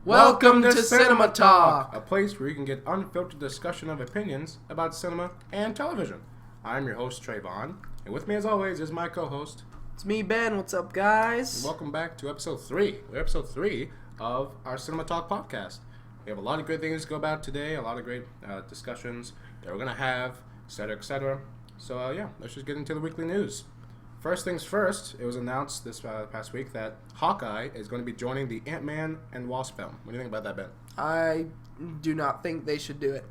Welcome to Cinema Talk, a place where you can get unfiltered discussion of opinions about cinema and television. I'm your host, Trayvon, and with me as always is my co-host. It's me, Ben. What's up, guys? Welcome back to episode 3. We're episode 3 of our Cinema Talk podcast. We have a lot of great things to go about today, a lot of great discussions that we're going to have, etc., etc. So, let's just get into the weekly news. First things first, it was announced this past week that Hawkeye is going to be joining the Ant-Man and Wasp film. What do you think about that, Ben? I do not think they should do it.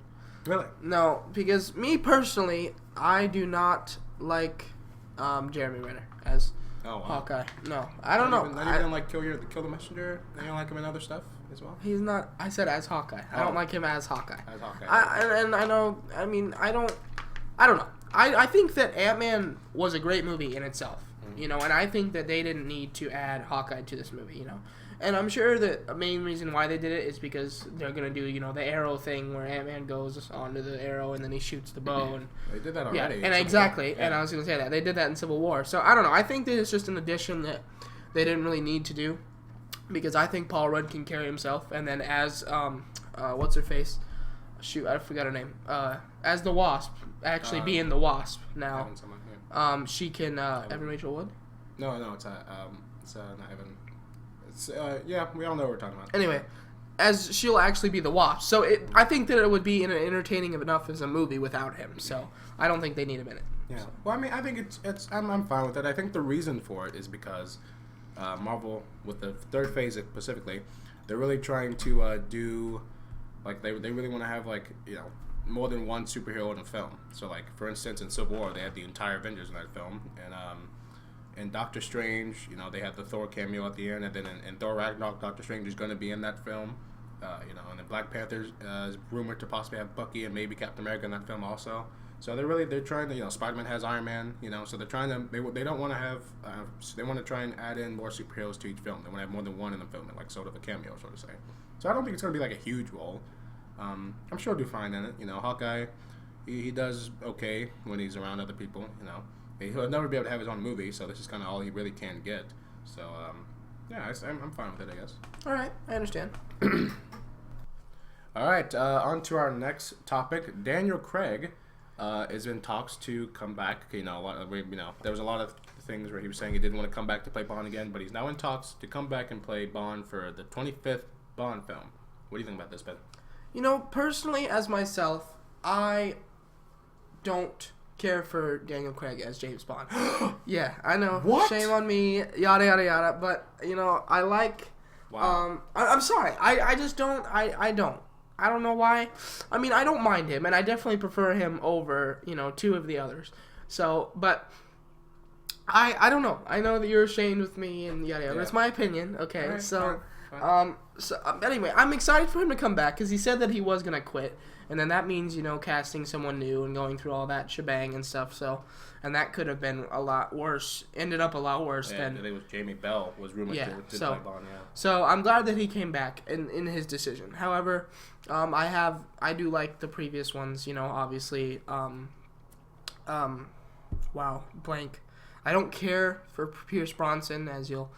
Really? No, because me personally, I do not like Jeremy Renner as Hawkeye. No, I don't know. Not even like Kill the Messenger? You don't like him in other stuff as well? He's not. I said as Hawkeye. I don't like him as Hawkeye. As Hawkeye. I know. I mean, I don't know. I think that Ant-Man was a great movie in itself, and I think that they didn't need to add Hawkeye to this movie, And I'm sure that the main reason why they did it is because they're going to do, the arrow thing where Ant-Man goes onto the arrow and then he shoots the bow. And they did that already. Yeah, and exactly, and I was going to say that. They did that in Civil War. So, I don't know. I think that it's just an addition that they didn't really need to do because I think Paul Rudd can carry himself. And then as, what's-her-face? Shoot, I forgot her name. As the Wasp, actually being the Wasp now. She can. Evan Rachel Wood? No, it's not Evan. It's we all know what we're talking about. Anyway, as she'll actually be the Wasp, so I think that it would be entertaining enough as a movie without him. So I don't think they need him in it. Yeah. So. Well, I mean, I think it's I'm fine with it. I think the reason for it is because Marvel, with the third phase specifically, they're really trying to do. Like, they really want to have, more than one superhero in a film. So, for instance, in Civil War, they had the entire Avengers in that film. And in Doctor Strange, they had the Thor cameo at the end. And then in Thor Ragnarok, Doctor Strange is going to be in that film. And then Black Panther is rumored to possibly have Bucky and maybe Captain America in that film also. So they're trying to, Spider-Man has Iron Man, so they're trying to, they don't want to have, they want to try and add in more superheroes to each film. They want to have more than one in the film, and sort of a cameo, so to say. So I don't think it's going to be a huge role. I'm sure he'll do fine in it. Hawkeye, he does okay when he's around other people. He'll never be able to have his own movie, so this is kind of all he really can get. So, I'm fine with it, I guess. All right, I understand. All right, on to our next topic. Daniel Craig is in talks to come back. There was a lot of things where he was saying he didn't want to come back to play Bond again, but he's now in talks to come back and play Bond for the 25th Bond film. What do you think about this, Ben? Personally, as myself, I don't care for Daniel Craig as James Bond. Yeah, I know. What? Shame on me, yada, yada, yada. But, I like... Wow. I'm sorry. I just don't... I don't. I don't know why. I mean, I don't mind him, and I definitely prefer him over, two of the others. So, but... I don't know. I know that you're ashamed with me and yada, yada. Yeah. That's my opinion, okay? Right, so... Fine. Anyway, I'm excited for him to come back because he said that he was gonna quit, and then that means casting someone new and going through all that shebang and stuff. So, and that could have been a lot worse. Ended up a lot worse than. It was Jamie Bell was rumored to play Bond. Yeah. So I'm glad that he came back in his decision. However, I do like the previous ones. Obviously, wow, blank. I don't care for Pierce Brosnan as you'll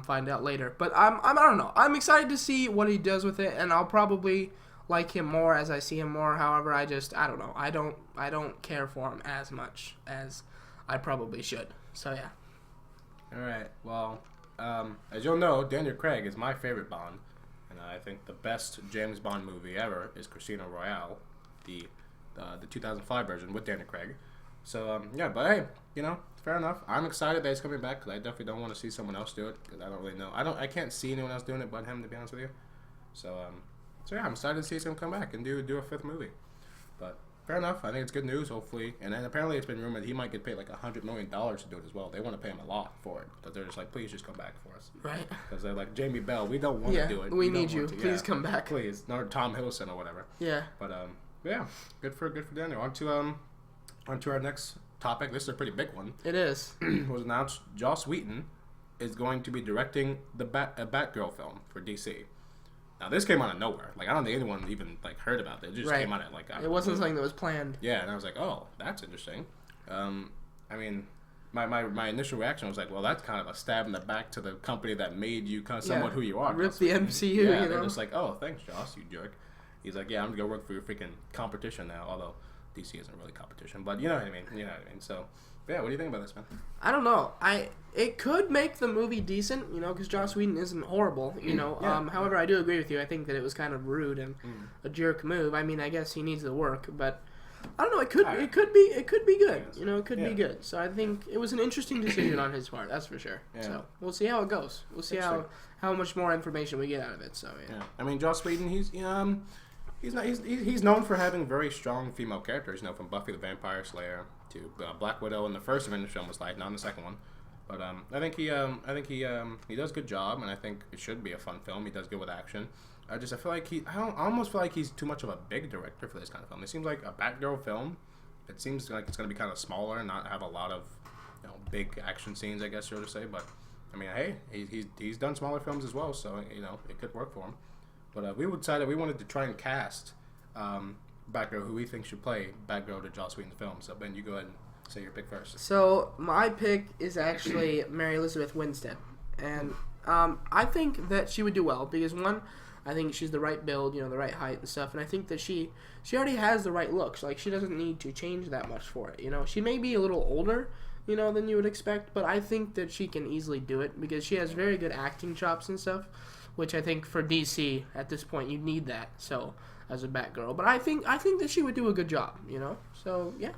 find out later. But I don't know. I'm excited to see what he does with it, and I'll probably like him more as I see him more. However, I don't know. I don't care for him as much as I probably should. So yeah. All right. Well, as you'll know, Daniel Craig is my favorite Bond, and I think the best James Bond movie ever is Casino Royale, the 2005 version with Daniel Craig. So but hey, fair enough. I'm excited that he's coming back because I definitely don't want to see someone else do it because I don't really know. I can't see anyone else doing it but him, to be honest with you. So yeah, I'm excited to see him come back and do a fifth movie. But fair enough. I think it's good news. Hopefully, and then apparently it's been rumored he might get paid $100 million to do it as well. They want to pay him a lot for it because they're just like, please just come back for us. Right. Because they're like, Jamie Bell, we don't want to do it. We need you. Please come back. Please, not Tom Hiddleston or whatever. Yeah. But yeah, good for Daniel. On to our next topic. This is a pretty big one. It is. It was announced Joss Whedon is going to be directing a Batgirl film for DC. Now this came out of nowhere. I don't think anyone even heard about it. It just came out of it wasn't something that was planned. Yeah, and I was like, oh, that's interesting. I mean, my initial reaction was like, well, that's kind of a stab in the back to the company that made you kind of somewhat who you are. Rip the MCU. Yeah, you they're know? just like, oh, thanks, Joss, you jerk. He's like, yeah, I'm gonna go work for your freaking competition now. Although DC isn't really competition, but you know what I mean. You know what I mean. So, yeah, what do you think about this, man? I don't know. It could make the movie decent, because Joss Whedon isn't horrible, Yeah. However, I do agree with you. I think that it was kind of rude and a jerk move. I mean, I guess he needs the work, but I don't know. It could be good. It could be good. So I think it was an interesting decision on his part. That's for sure. Yeah. So we'll see how it goes. We'll see how much more information we get out of it. So yeah. I mean, Joss Whedon, he's known for having very strong female characters. From Buffy the Vampire Slayer to Black Widow in the first Avengers film was like, not in the second one. But I think he does a good job, and I think it should be a fun film. He does good with action. I feel like I almost feel like he's too much of a big director for this kind of film. It seems like a Batgirl film. It seems like it's going to be kind of smaller and not have a lot of big action scenes, I guess you would say. But I mean, hey, he's done smaller films as well, so it could work for him. But we decided we wanted to try and cast Batgirl, who we think should play Batgirl to Joss Whedon's film. So Ben, you go ahead and say your pick first. So my pick is actually Mary Elizabeth Winstead, and I think that she would do well because one, I think she's the right build, the right height and stuff, and I think that she already has the right looks. Like she doesn't need to change that much for it. She may be a little older, than you would expect, but I think that she can easily do it because she has very good acting chops and stuff, which I think for DC at this point you need that. So as a Batgirl, but I think that she would do a good job. So yeah.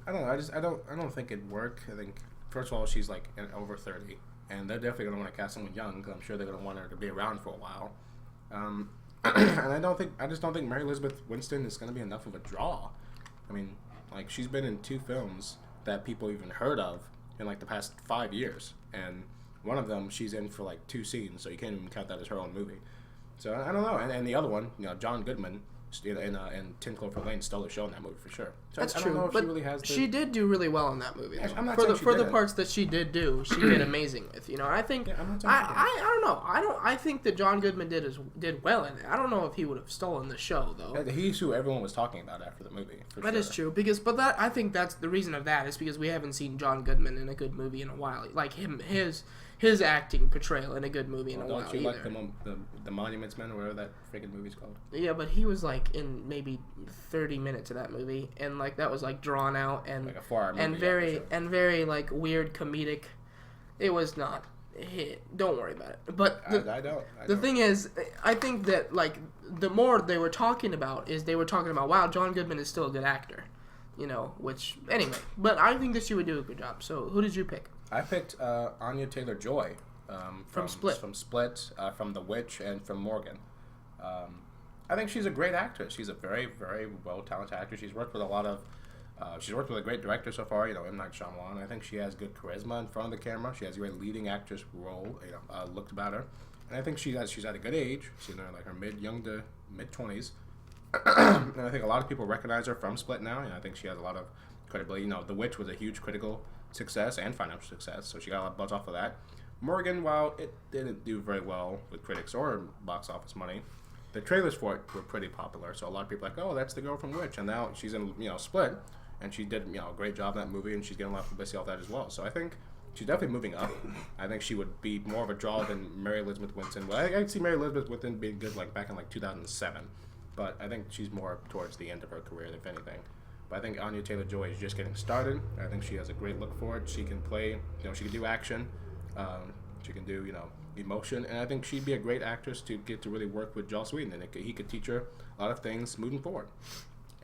I don't know. I don't think it'd work. I think first of all she's like over 30, and they're definitely gonna want to cast someone young because I'm sure they're gonna want her to be around for a while. And I just don't think Mary Elizabeth Winstead is going to be enough of a draw. I mean, like she's been in 2 films that people even heard of in like the past 5 years, and one of them she's in for like 2 scenes, so you can't even count that as her own movie. So I don't know. And the other one, John Goodman in 10 Cloverfield Lane stole the show in that movie for sure. So That's I true, don't know if but she really has. She did do really well in that movie. Though. I'm not for saying the she for the didn't. parts that she did do, she did amazing with. I think Yeah, I'm not saying I don't know. I think that John Goodman did well in it. I don't know if he would have stolen the show though. He's who everyone was talking about after the movie. That is true I think that's the reason of that is because we haven't seen John Goodman in a good movie in a while. Like his acting portrayal in a good movie in a while. Don't you like the Monuments Men or whatever that freaking movie's called? Yeah, but he was like in maybe 30 minutes of that movie, and like that was like drawn out and like a 4-hour movie, and very like weird comedic. It was not. Don't worry about it. But the thing is, I think that like the more they were talking about is they were talking about wow, John Goodman is still a good actor, Which anyway, but I think that she would do a good job. So who did you pick? I picked Anya Taylor-Joy from Split, from The Witch, and from Morgan. I think she's a great actress. She's a very, very well-talented actress. She's worked with a great director so far, M. Night Shyamalan. I think she has good charisma in front of the camera. She has a great leading actress role, looked about her. And I think she's at a good age. She's in like her young to mid-20s. And I think a lot of people recognize her from Split now, and I think she has a lot of credibility. The Witch was a huge critical success and financial success, so she got a lot of buzz off of that. Morgan, while it didn't do very well with critics or box office money, the trailers for it were pretty popular, so a lot of people are like, oh, that's the girl from Witch, and now she's in Split, and she did a great job in that movie, and she's getting a lot of publicity off that as well. So I think she's definitely moving up. I think she would be more of a draw than Mary Elizabeth Winstead. Well, I could see Mary Elizabeth Winstead being good like back in like 2007, but I think she's more towards the end of her career, if anything. But I think Anya Taylor-Joy is just getting started. I think she has a great look for it. She can play, she can do action. She can do, emotion. And I think she'd be a great actress to get to really work with Joss Whedon. And he could teach her a lot of things moving forward.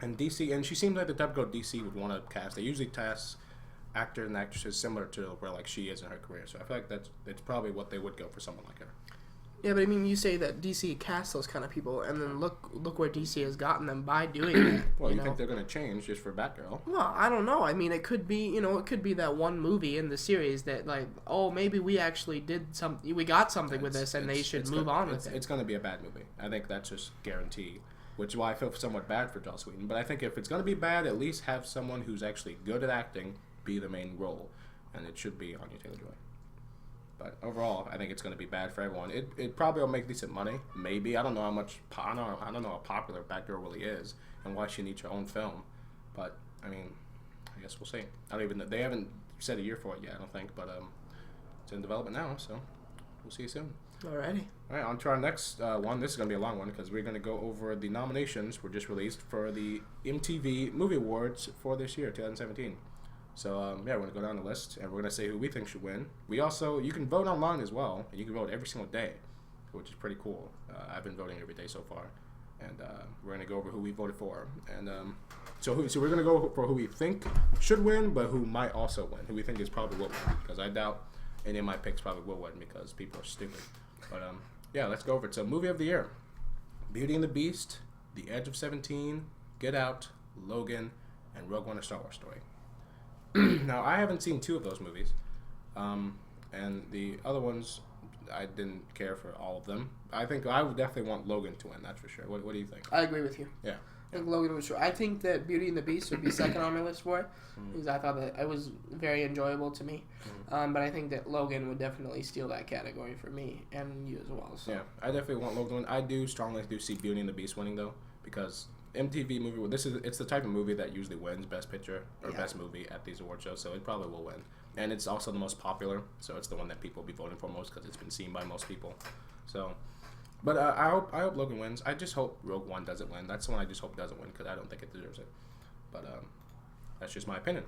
And DC, and she seems like the type of girl DC would want to cast. They usually cast actors and actresses similar to where like she is in her career. So I feel like that's probably what they would go for someone like her. Yeah, but I mean, you say that DC casts those kind of people, and then look where DC has gotten them by doing that. Well, you think they're going to change just for Batgirl? Well, I don't know. I mean, it could be, it could be that one movie in the series that, like, oh, maybe we actually we got something with this, and they should move on with it. It's going to be a bad movie. I think that's just guaranteed, which is why I feel somewhat bad for Joss Whedon. But I think if it's going to be bad, at least have someone who's actually good at acting be the main role, and it should be Anya Taylor-Joy. But overall, I think it's going to be bad for everyone. It probably will make decent money. Maybe. I don't know how much. I don't know how popular Batgirl really is and why she needs her own film. But I mean, I guess we'll see. I don't even know. They haven't set a year for it yet, I don't think, but it's in development now, so we'll see you soon. Alrighty. All right, on to our next one. This is going to be a long one because we're going to go over the nominations were just released for the MTV Movie Awards for this year, 2017. So, we're going to go down the list, and we're going to say who we think should win. We also, you can vote online as well, and you can vote every single day, which is pretty cool. I've been voting every day so far, and we're going to go over who we voted for. And so we're going to go for who we think should win, but who might also win, who we think is probably will win, because I doubt any of my picks probably will win because people are stupid. But, let's go over it. So, movie of the year: Beauty and the Beast, The Edge of 17, Get Out, Logan, and Rogue One: A Star Wars Story. Now, I haven't seen 2 of those movies, and the other ones, I didn't care for all of them. I think I would definitely want Logan to win, that's for sure. What do you think? I agree with you. Yeah. I think Logan was sure. I think that Beauty and the Beast would be second on my list for it, because I thought that it was very enjoyable to me. But I think that Logan would definitely steal that category for me and you as well. So. Yeah, I definitely want Logan to win. I do strongly see Beauty and the Beast winning though, because MTV movie. It's the type of movie that usually wins Best Picture or Best Movie at these award shows, so it probably will win. And it's also the most popular, so it's the one that people will be voting for most because it's been seen by most people. So. But I hope Logan wins. I just hope Rogue One doesn't win. That's the one I just hope doesn't win because I don't think it deserves it. But that's just my opinion.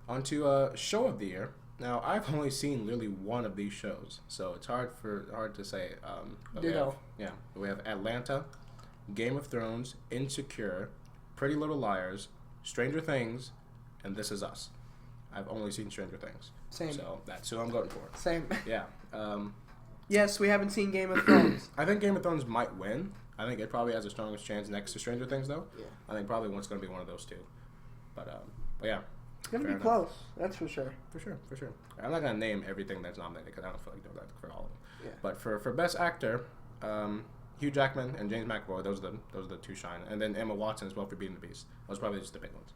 On to show of the year. Now I've only seen literally one of these shows, so it's hard to say. We have Atlanta, Game of Thrones, Insecure, Pretty Little Liars, Stranger Things, and This Is Us. I've only seen Stranger Things. Same. So that's who I'm voting for. Same. Yeah. Yes, we haven't seen Game of Thrones. I think Game of Thrones might win. I think it probably has the strongest chance next to Stranger Things, though. Yeah. I think probably one's going to be one of those two. But yeah. It's going to be close. That's for sure. For sure. I'm not going to name everything that's nominated because I don't feel like doing that for all of them. Yeah. But for Best Actor, Hugh Jackman and James McAvoy, those are the two shine. And then Emma Watson as well for Beauty and the Beast. Those are probably just the big ones.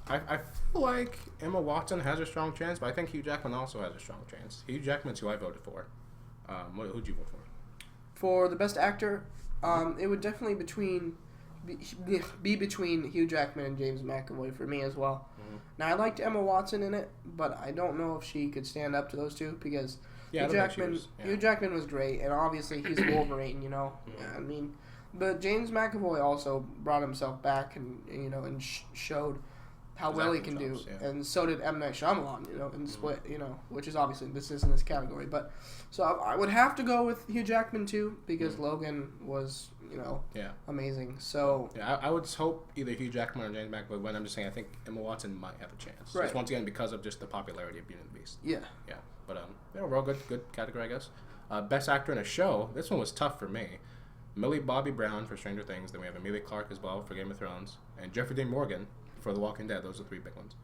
I feel like Emma Watson has a strong chance, but I think Hugh Jackman also has a strong chance. Hugh Jackman's who I voted for. Who'd you vote for? For the Best Actor, it would definitely be between Hugh Jackman and James McAvoy for me as well. Mm-hmm. Now, I liked Emma Watson in it, but I don't know if she could stand up to those two because Hugh Jackman was great, and obviously he's Wolverine, you know. Mm-hmm. I mean, but James McAvoy also brought himself back and showed how well he can do, and so did M. Night Shyamalan, and Split, which is obviously this isn't this category, but so I would have to go with Hugh Jackman too because Logan was, amazing. So I would hope either Hugh Jackman or James McAvoy win. I'm just saying I think Emma Watson might have a chance, right? Just once again because of just the popularity of Beauty and the Beast. Yeah. But overall good category, I guess. Best Actor in a Show. This one was tough for me. Millie Bobby Brown for Stranger Things. Then we have Emilia Clarke as well for Game of Thrones, and Jeffrey Dean Morgan for The Walking Dead. Those are 3 big ones.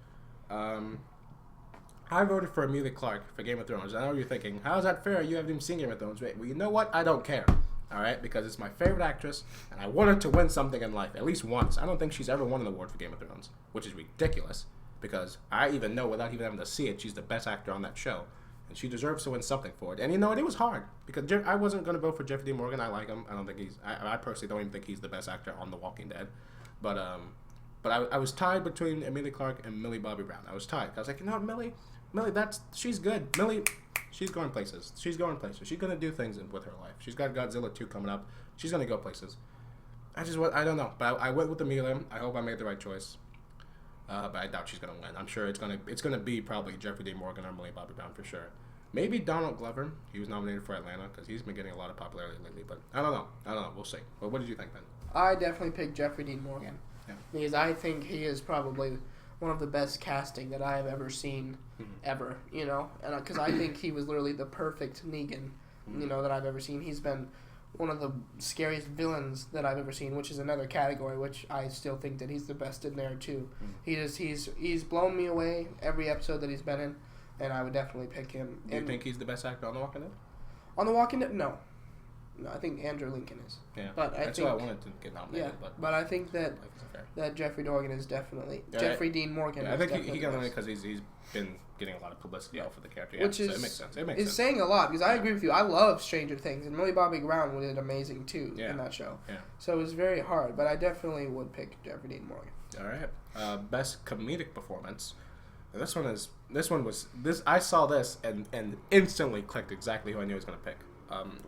I voted for Emilia Clarke for Game of Thrones. I know you're thinking, how is that fair? You haven't even seen Game of Thrones. Well, you know what? I don't care. All right? Because it's my favorite actress, and I want her to win something in life, at least once. I don't think she's ever won an award for Game of Thrones, which is ridiculous, because I even know, without even having to see it, she's the best actor on that show, and she deserves to win something for it. And you know what? It was hard, because I wasn't going to vote for Jeffrey Dean Morgan. I like him. I don't think I personally don't even think he's the best actor on The Walking Dead. But I was tied between Emilia Clarke and Millie Bobby Brown. I was tied. I was like, Millie, she's good. Millie, she's going places. She's going to do things with her life. She's got Godzilla 2 coming up. She's going to go places. I don't know. But I went with Emilia. I hope I made the right choice. But I doubt she's going to win. I'm sure it's going to be probably Jeffrey Dean Morgan or Millie Bobby Brown for sure. Maybe Donald Glover. He was nominated for Atlanta because he's been getting a lot of popularity lately. But I don't know. We'll see. But what did you think, Ben? I definitely picked Jeffrey Dean Morgan. Yeah. Because I think he is probably one of the best casting that I have ever seen, ever, and because I think he was literally the perfect Negan, that I've ever seen. He's been one of the scariest villains that I've ever seen, which is another category, which I still think that he's the best in there too. He's blown me away every episode that he's been in, and I would definitely pick him. Do you think he's the best actor on The Walking Dead? On The Walking Dead, no. No, I think Andrew Lincoln is. Yeah, but that's who I wanted to get nominated. Yeah, but I think that Jeffrey Morgan is definitely Jeffrey Dean Morgan. Yeah, I think he got nominated because he's been getting a lot of publicity out for the character. Yeah, so it makes sense. It's saying a lot because I agree with you. I love Stranger Things, and Millie Bobby Brown did amazing too in that show. Yeah. So it was very hard, but I definitely would pick Jeffrey Dean Morgan. All right. Best comedic performance. I saw this and instantly clicked exactly who I knew I was gonna pick.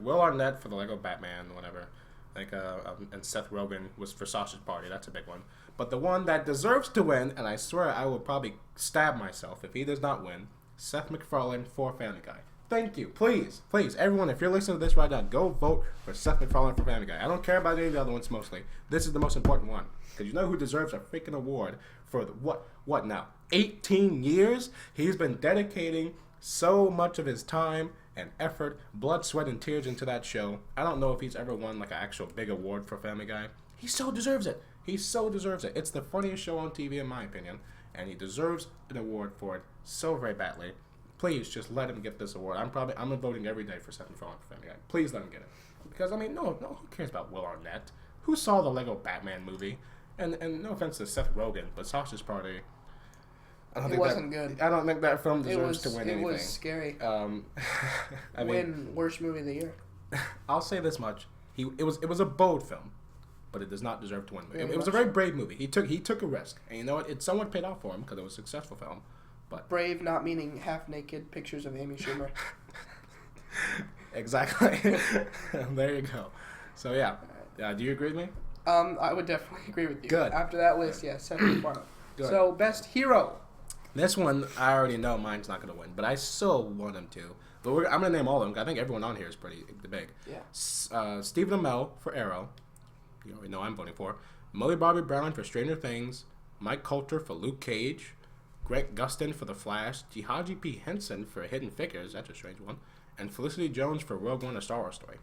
Will Arnett for the Lego Batman, whatever. And Seth Rogen was for Sausage Party. That's a big one. But the one that deserves to win, and I swear I will probably stab myself if he does not win, Seth MacFarlane for Family Guy. Thank you. Please, everyone, if you're listening to this right now, go vote for Seth MacFarlane for Family Guy. I don't care about any of the other ones mostly. This is the most important one. Because you know who deserves a freaking award for what now? 18 years? He's been dedicating so much of his time and effort, blood, sweat, and tears into that show. I don't know if he's ever won like an actual big award for Family Guy. He so deserves it. He so deserves it. It's the funniest show on TV in my opinion, and he deserves an award for it so very badly. Please just let him get this award. I'm voting every day for Seth MacFarlane for Family Guy. Please let him get it. Because I mean, no, who cares about Will Arnett? Who saw the Lego Batman movie? And no offense to Seth Rogen, but Sausage Party. It wasn't good. I don't think that film deserves to win anything. It was scary. I mean, worst movie of the year. I'll say this much: it was a bold film, but it does not deserve to win. It was a very brave movie. He took a risk, and you know what? It somewhat paid off for him because it was a successful film. But brave, not meaning half naked pictures of Amy Schumer. Exactly. There you go. So yeah, do you agree with me? I would definitely agree with you. Good. After that list, yes, Seth MacFarlane. So best hero. This one, I already know mine's not going to win, but I still want him to. But I'm going to name all of them. I think everyone on here is pretty big. Yeah. Stephen Amell for Arrow. You already know I'm voting for. Millie Bobby Brown for Stranger Things. Mike Coulter for Luke Cage. Grant Gustin for The Flash. Taraji P. Henson for Hidden Figures. That's a strange one. And Felicity Jones for Rogue One, A Star Wars Story.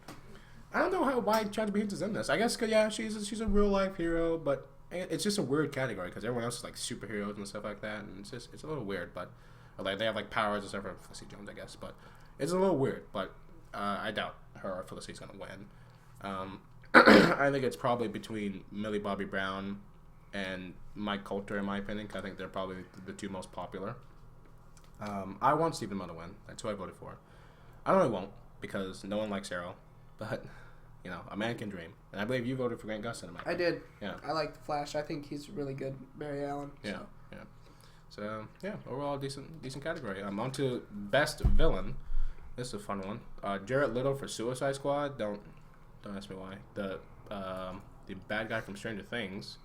I don't know why Taraji P. Henson's in this. I guess, yeah, she's a real-life hero, but it's just a weird category because everyone else is like superheroes and stuff like that, and it's a little weird. But like they have like powers and stuff for Felicity Jones, I guess. But it's a little weird. But I doubt her or Felicity's gonna win. I think it's probably between Millie Bobby Brown and Mike Coulter, in my opinion. 'Cause I think they're probably the two most popular. I want Stephen Amell to win. That's who I voted for. I know he won't because no one likes Arrow, but. You know, a man can dream. And I believe you voted for Grant Gustin. I did. Yeah. I like The Flash. I think he's really good. Barry Allen. Yeah. So, yeah, overall decent category. I'm on to Best Villain. This is a fun one. Jared Leto for Suicide Squad. Don't ask me why. The bad guy from Stranger Things.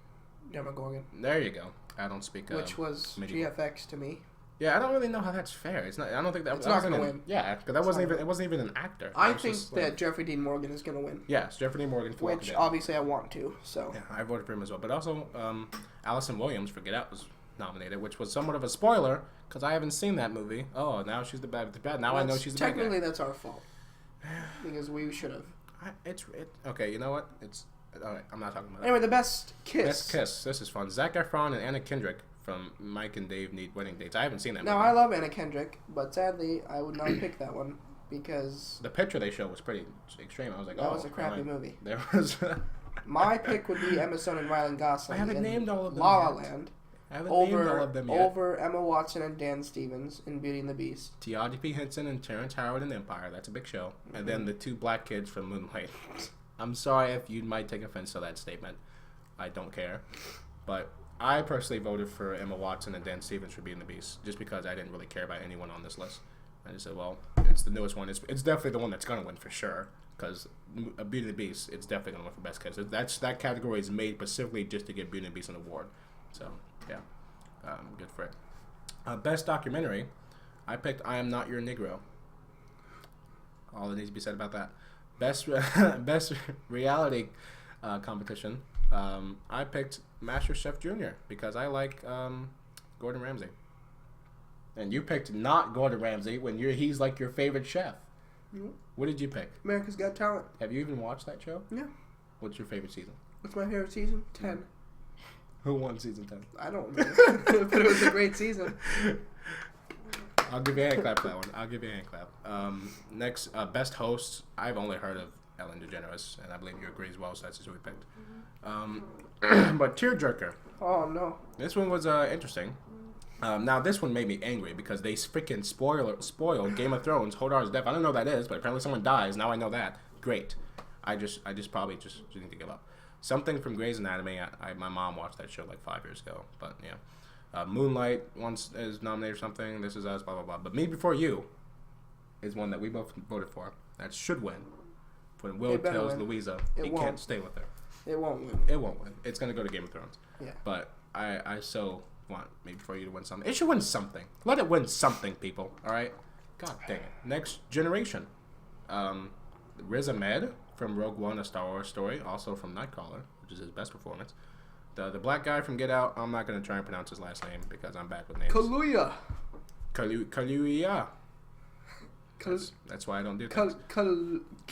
Demogorgon. There you go. I don't speak. Which was GFX to me. Yeah, I don't really know how that's fair. It's not. I don't think that. It's not going to win. Yeah, because it wasn't even an actor. I think that Jeffrey Dean Morgan is going to win. Yes, Jeffrey Dean Morgan. Which obviously I want to. So. Yeah, I voted for him as well. But also, Allison Williams for Get Out was nominated, which was somewhat of a spoiler because I haven't seen that movie. Oh, now she's the bad. Now I know she's the bad guy. Technically, that's our fault because we should have. Okay. You know what? All right. I'm not talking about that. Anyway, the best kiss. Best kiss. This is fun. Zac Efron and Anna Kendrick from Mike and Dave Need Wedding Dates. I haven't seen that movie. Now, I love Anna Kendrick, but sadly, I would not pick that one because... The picture they showed was pretty extreme. I was like, that was a crappy movie. There was... My pick would be Emma Stone and Ryan Gosling. I haven't named all of them La La Land. I haven't named all of them yet. Over Emma Watson and Dan Stevens in Beauty and the Beast. Taraji P. Henson and Terrence Howard in Empire. That's a big show. Mm-hmm. And then the two black kids from Moonlight. I'm sorry if you might take offense to that statement. I don't care. But... I personally voted for Emma Watson and Dan Stevens for Beauty and the Beast, just because I didn't really care about anyone on this list. I just said, well, it's the newest one. It's definitely the one that's going to win for sure, because Beauty and the Beast, it's definitely going to win for Best Kiss. That category is made specifically just to give Beauty and the Beast an award. So, yeah, good for it. Best Documentary, I picked I Am Not Your Negro. All that needs to be said about that. Best Reality Competition. I picked Master Chef Jr. because I like Gordon Ramsay. And you picked not Gordon Ramsay when he's like your favorite chef. Mm-hmm. What did you pick? America's Got Talent. Have you even watched that show? Yeah. What's your favorite season? What's my favorite season? 10. Who won season 10? I don't know. But it was a great season. I'll give you a hand clap for that one. Next, Best Host. I've only heard of Ellen DeGeneres, and I believe you agree as well, so that's who we picked. But Tearjerker. Oh, no. This one was interesting. Now, this one made me angry because they freaking spoil Game of Thrones, Hodar's death. I don't know what that is, but apparently someone dies. Now I know that. Great. I just probably just need to give up. Something from Grey's Anatomy. My mom watched that show like 5 years ago, but yeah. Moonlight once is nominated for something. This Is Us, blah blah blah. But Me Before You is one that we both voted for. That should win. When Will tells Louisa he can't stay with her. It won't win. It won't win. It's gonna go to Game of Thrones. Yeah. But I so want Me Before You to win something. It should win something. Let it win something, people. All right. God dang it. Next Generation. Riz Ahmed from Rogue One: A Star Wars Story, also from Nightcrawler, which is his best performance. The black guy from Get Out. I'm not gonna try and pronounce his last name because I'm bad with names. Kaluuya. Kaluuya. That's why I don't do things.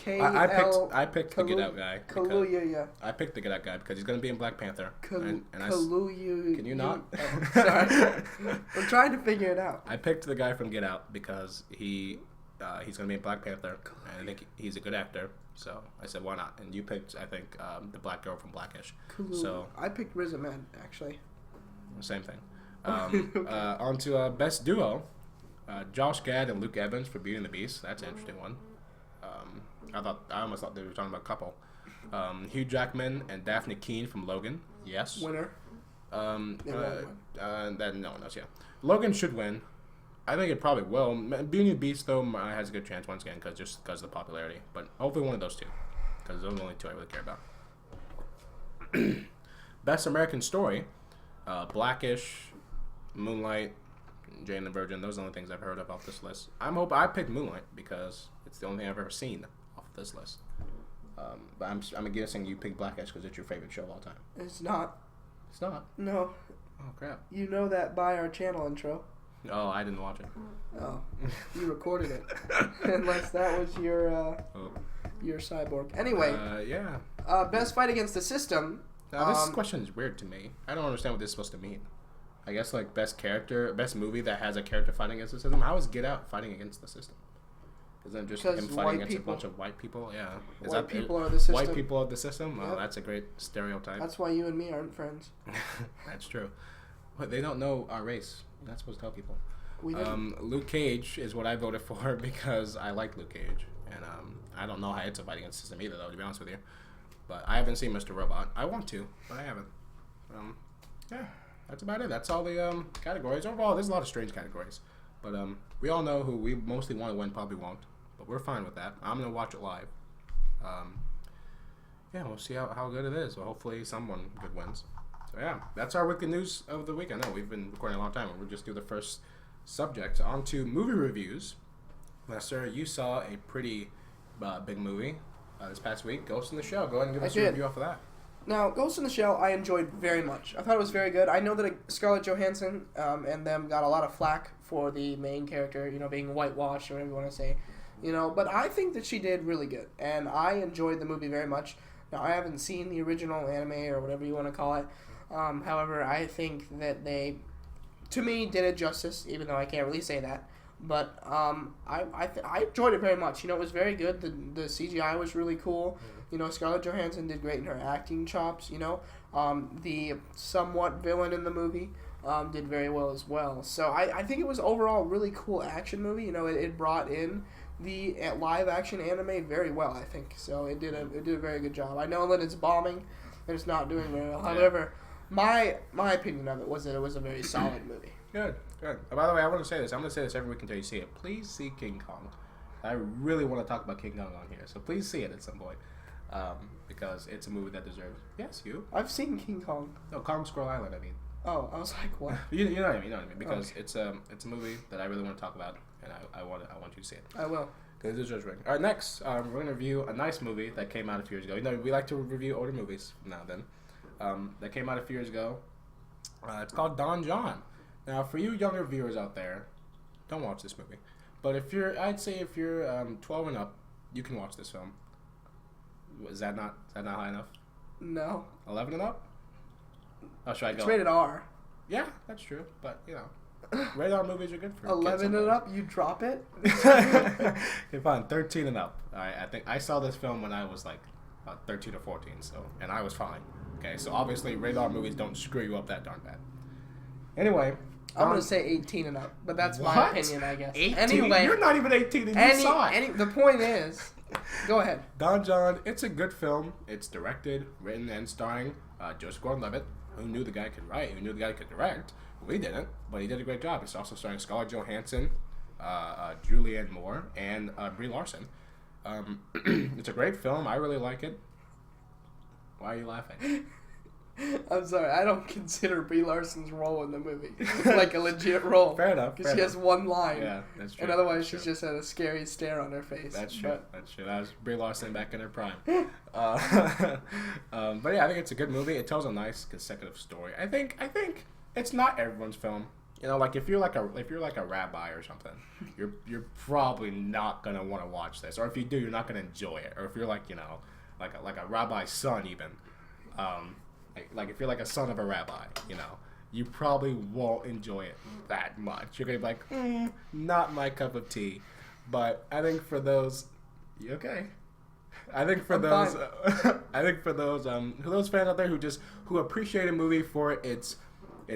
I picked the Get Out guy. Kaluuya, yeah. I picked the Get Out guy because he's gonna be in Black Panther. Kaluuya. Can you not? Sorry. I'm trying to figure it out. I picked the guy from Get Out because he's gonna be in Black Panther, and I think he's a good actor. So I said, why not? And you picked, I think, the black girl from Blackish. So I picked Riz Ahmed, actually. Same thing. On to Best Duo. Josh Gad and Luke Evans for Beauty and the Beast. That's an interesting one. I almost thought they were talking about a couple. Hugh Jackman and Daphne Keane from Logan. Yes. Winner. Then no one knows. Yeah. Logan should win. I think it probably will. Beauty and the Beast though has a good chance once again because of the popularity. But hopefully one of those two, because those are the only two I really care about. Best American Story. Blackish, Moonlight, Jane and the Virgin. Those are the only things I've heard of off this list. I picked Moonlight because it's the only thing I've ever seen off this list. But I'm guessing you picked Blackish because it's your favorite show of all time. It's not. It's not? No. Oh, crap. You know that by our channel intro. Oh, I didn't watch it. Oh. You recorded it. Unless that was your cyborg. Anyway. Yeah. Best Fight Against the System. Now, this question is weird to me. I don't understand what this is supposed to mean. I guess, like, best movie that has a character fighting against the system. How is Get Out fighting against the system? Isn't it just him fighting against a bunch of white people? Yeah. White people are the system. White people are the system? Well, yep. That's a great stereotype. That's why you and me aren't friends. That's true. But they don't know our race. You're not supposed to tell people. We didn't. Luke Cage is what I voted for because I like Luke Cage. And I don't know how it's a fight against the system either, though, to be honest with you. But I haven't seen Mr. Robot. I want to, but I haven't. Yeah, that's about it. That's all the categories. Overall, there's a lot of strange categories. But we all know who we mostly want to win probably won't. But we're fine with that. I'm going to watch it live. Yeah, we'll see how good it is. Well, hopefully someone good wins. So, yeah, that's our weekly news of the week. I know we've been recording a long time. We'll just do the first subject. On to movie reviews. Lester, you saw a pretty big movie this past week, Ghost in the Shell. Go ahead and give us a review off of that. Now, Ghost in the Shell, I enjoyed very much. I thought it was very good. I know that Scarlett Johansson and them got a lot of flack for the main character, being whitewashed or whatever you want to say, but I think that she did really good, and I enjoyed the movie very much. Now, I haven't seen the original anime or whatever you want to call it. However, I think that they, to me, did it justice, even though I can't really say that. But I enjoyed it very much. It was very good. The CGI was really cool. Scarlett Johansson did great in her acting chops. The somewhat villain in the movie did very well as well. So I think it was overall a really cool action movie. It brought in the live action anime very well, I think. So it did a very good job. I know that it's bombing and it's not doing very well. Yeah. However, my opinion of it was that it was a very solid movie. Good. By the way, I want to say this. I'm going to say this every week until you see it. Please see King Kong. I really want to talk about King Kong on here, so please see it at some point. Because it's a movie that deserves. Yes, you. I've seen King Kong. No, Kong Skull Island. I mean. Oh, I was like, what? you know what I mean. Because it's a movie that I really want to talk about, and I want you to see it. I will. Because it deserves rating. All right, next we're going to review a nice movie that came out a few years ago. We like to review older movies now and then. That came out a few years ago. It's called Don John. Now, for you younger viewers out there, don't watch this movie. But I'd say if you're 12 and up, you can watch this film. Is that not high enough? No. 11 and up? Oh, should I go? It's rated R. Yeah, that's true. But rated R movies are good for 11 and up. You drop it. Okay, fine. 13 and up. All right. I think I saw this film when I was like 13 or 14. And I was fine. Okay, so obviously rated R movies don't screw you up that darn bad. Anyway. I'm going to say 18 and up, but that's my opinion, I guess. 18? Anyway, you're not even 18 and you saw it. The point is, go ahead. Don John, it's a good film. It's directed, written, and starring Joseph Gordon-Levitt, who knew the guy could write, who knew the guy could direct, We didn't, but he did a great job. He's also starring Scarlett Johansson, Julianne Moore, and Brie Larson. It's a great film. I really like it. Why are you laughing? I'm sorry, I don't consider Brie Larson's role in the movie like a legit role. Fair enough. Because she has one line. Yeah, that's true. And otherwise, she's just had a scary stare on her face. That's true. That's true. That was Brie Larson back in her prime. But yeah, I think it's a good movie. It tells a nice consecutive story. I think it's not everyone's film. You know, like if you're like a rabbi or something, you're probably not gonna want to watch this. Or if you do, you're not gonna enjoy it. Or if you're like like a rabbi's son even. Like if you're like a son of a rabbi, you probably won't enjoy it that much. You're gonna be like, not my cup of tea. But I think for those, you okay? I think for those fans out there who appreciate a movie for its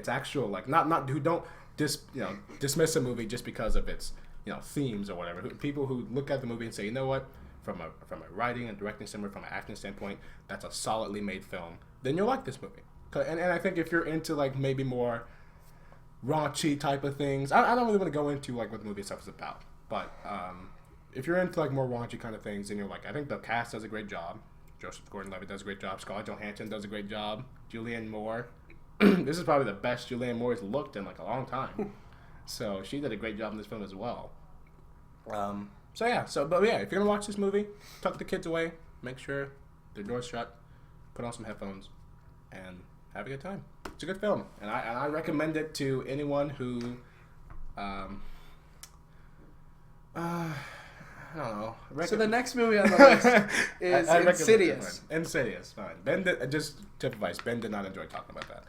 actual not who don't dismiss a movie just because of its themes or whatever. People who look at the movie and say, you know what, from a writing and directing standpoint, from an acting standpoint, that's a solidly made film. Then you'll like this movie. And I think if you're into maybe more raunchy type of things, I don't really want to go into what the movie itself is about. But if you're into more raunchy kind of things, then you're I think the cast does a great job. Joseph Gordon-Levitt does a great job. Scarlett Johansson does a great job. Julianne Moore. This is probably the best Julianne Moore's looked in a long time. So she did a great job in this film as well. But yeah, if you're gonna watch this movie, tuck the kids away, make sure their door's shut, put on some headphones, and have a good time. It's a good film, and I recommend it to anyone who, I don't know. So the next movie on the list is Insidious. Insidious, fine. Ben just tip advice. Ben did not enjoy talking about that.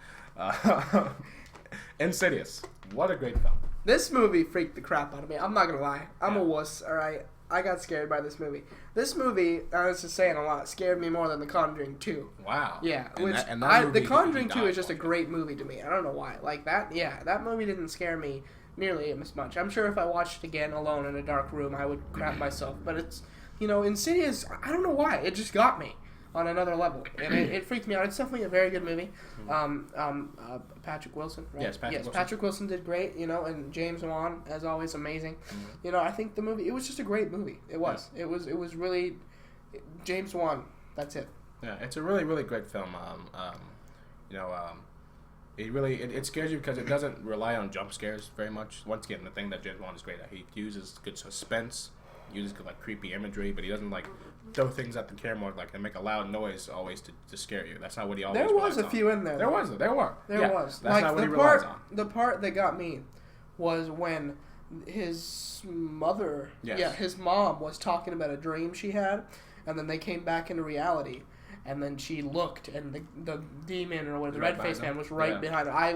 Insidious. What a great film. This movie freaked the crap out of me. I'm not gonna lie. I'm a wuss. All right. I got scared by this movie. This movie, I was just saying a lot, scared me more than The Conjuring 2. Wow. Yeah. The Conjuring 2 is just a great movie to me. I don't know why. That movie didn't scare me nearly as much. I'm sure if I watched it again alone in a dark room, I would crap myself. But it's, Insidious, I don't know why. It just got me on another level. And it freaked me out. It's definitely a very good movie. Patrick Wilson, right? Yes, Wilson. Patrick Wilson did great, and James Wan, as always, amazing. Mm-hmm. I think the movie, it was just a great movie. It was. Yeah. It was really James Wan. That's it. Yeah, it's a really, really great film. It scares you because it doesn't rely on jump scares very much. Once again, the thing that James Wan is great at, he uses good suspense, uses good creepy imagery, but he doesn't throw things at the camera and make a loud noise always to scare you. That's not what he always relies on. There was a few in there. There was. There was. That's not what he relies on. The part that got me was when his mother, his mom was talking about a dream she had, and then they came back into reality. And then she looked, and the demon or whatever, the red-faced man was right behind her. I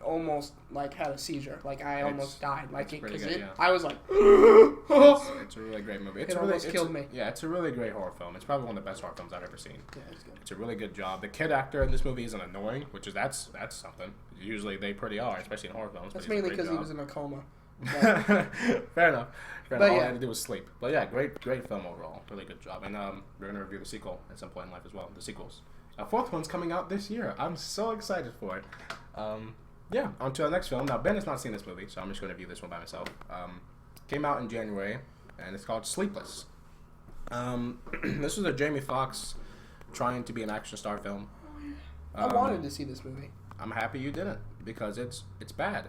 almost had a seizure. I almost died. I was like, it's a really great movie. It almost killed me. Yeah, it's a really great horror film. It's probably one of the best horror films I've ever seen. Yeah, it's good. It's a really good job. The kid actor in this movie isn't annoying, which is that's something. Usually they pretty are, especially in horror films. That's mainly because he was in a coma. Fair enough. But all I had to do was sleep. But yeah, great film overall. Really good job. And we're gonna review the sequel at some point in life as well. The sequels. A fourth one's coming out this year. I'm so excited for it. On to our next film. Now Ben has not seen this movie, so I'm just gonna review this one by myself. Came out in January, and it's called Sleepless. This was a Jamie Foxx trying to be an action star film. I wanted to see this movie. I'm happy you didn't, because it's bad.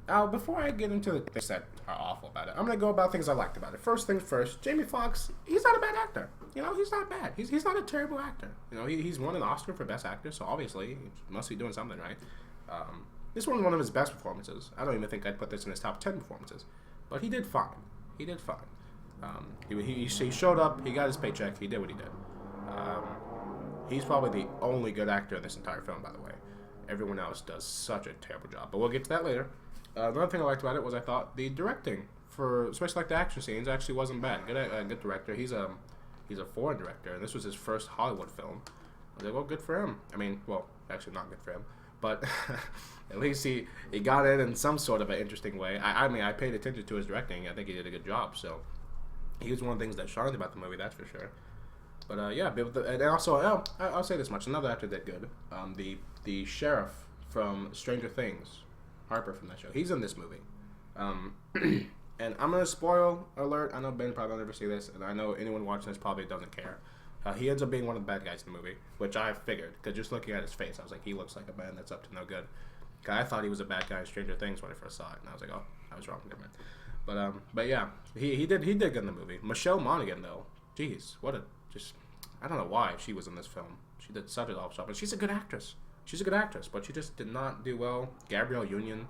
Now, before I get into the things that are awful about it, I'm going to go about things I liked about it. First things first, Jamie Foxx, he's not a bad actor. He's not bad. He's not a terrible actor. He's won an Oscar for Best Actor, so obviously he must be doing something right. This was one of his best performances. I don't even think I'd put this in his top 10 performances. But he did fine. He showed up, he got his paycheck, he did what he did. He's probably the only good actor in this entire film, by the way. Everyone else does such a terrible job. But we'll get to that later. Another thing I liked about it was I thought the directing, especially the action scenes, actually wasn't bad. Good director. He's a foreign director, and this was his first Hollywood film. I was like, well, good for him. I mean, well, actually not good for him, but at least he got in some sort of an interesting way. I paid attention to his directing. I think he did a good job. So he was one of the things that shined about the movie, that's for sure. But and also I'll say this much: another actor did good. The sheriff from Stranger Things. Harper from that show. He's in this movie. And I'm gonna spoil alert. I know Ben probably will never see this, and I know anyone watching this probably doesn't care. He ends up being one of the bad guys in the movie, which I figured, because just looking at his face, I was like, he looks like a man that's up to no good. I thought he was a bad guy in Stranger Things when I first saw it, and I was like, oh, I was wrong, never mind. But yeah, he did good in the movie. Michelle Monaghan though, jeez, I don't know why she was in this film. She did such a awful job, but she's a good actress. But she just did not do well. Gabrielle Union,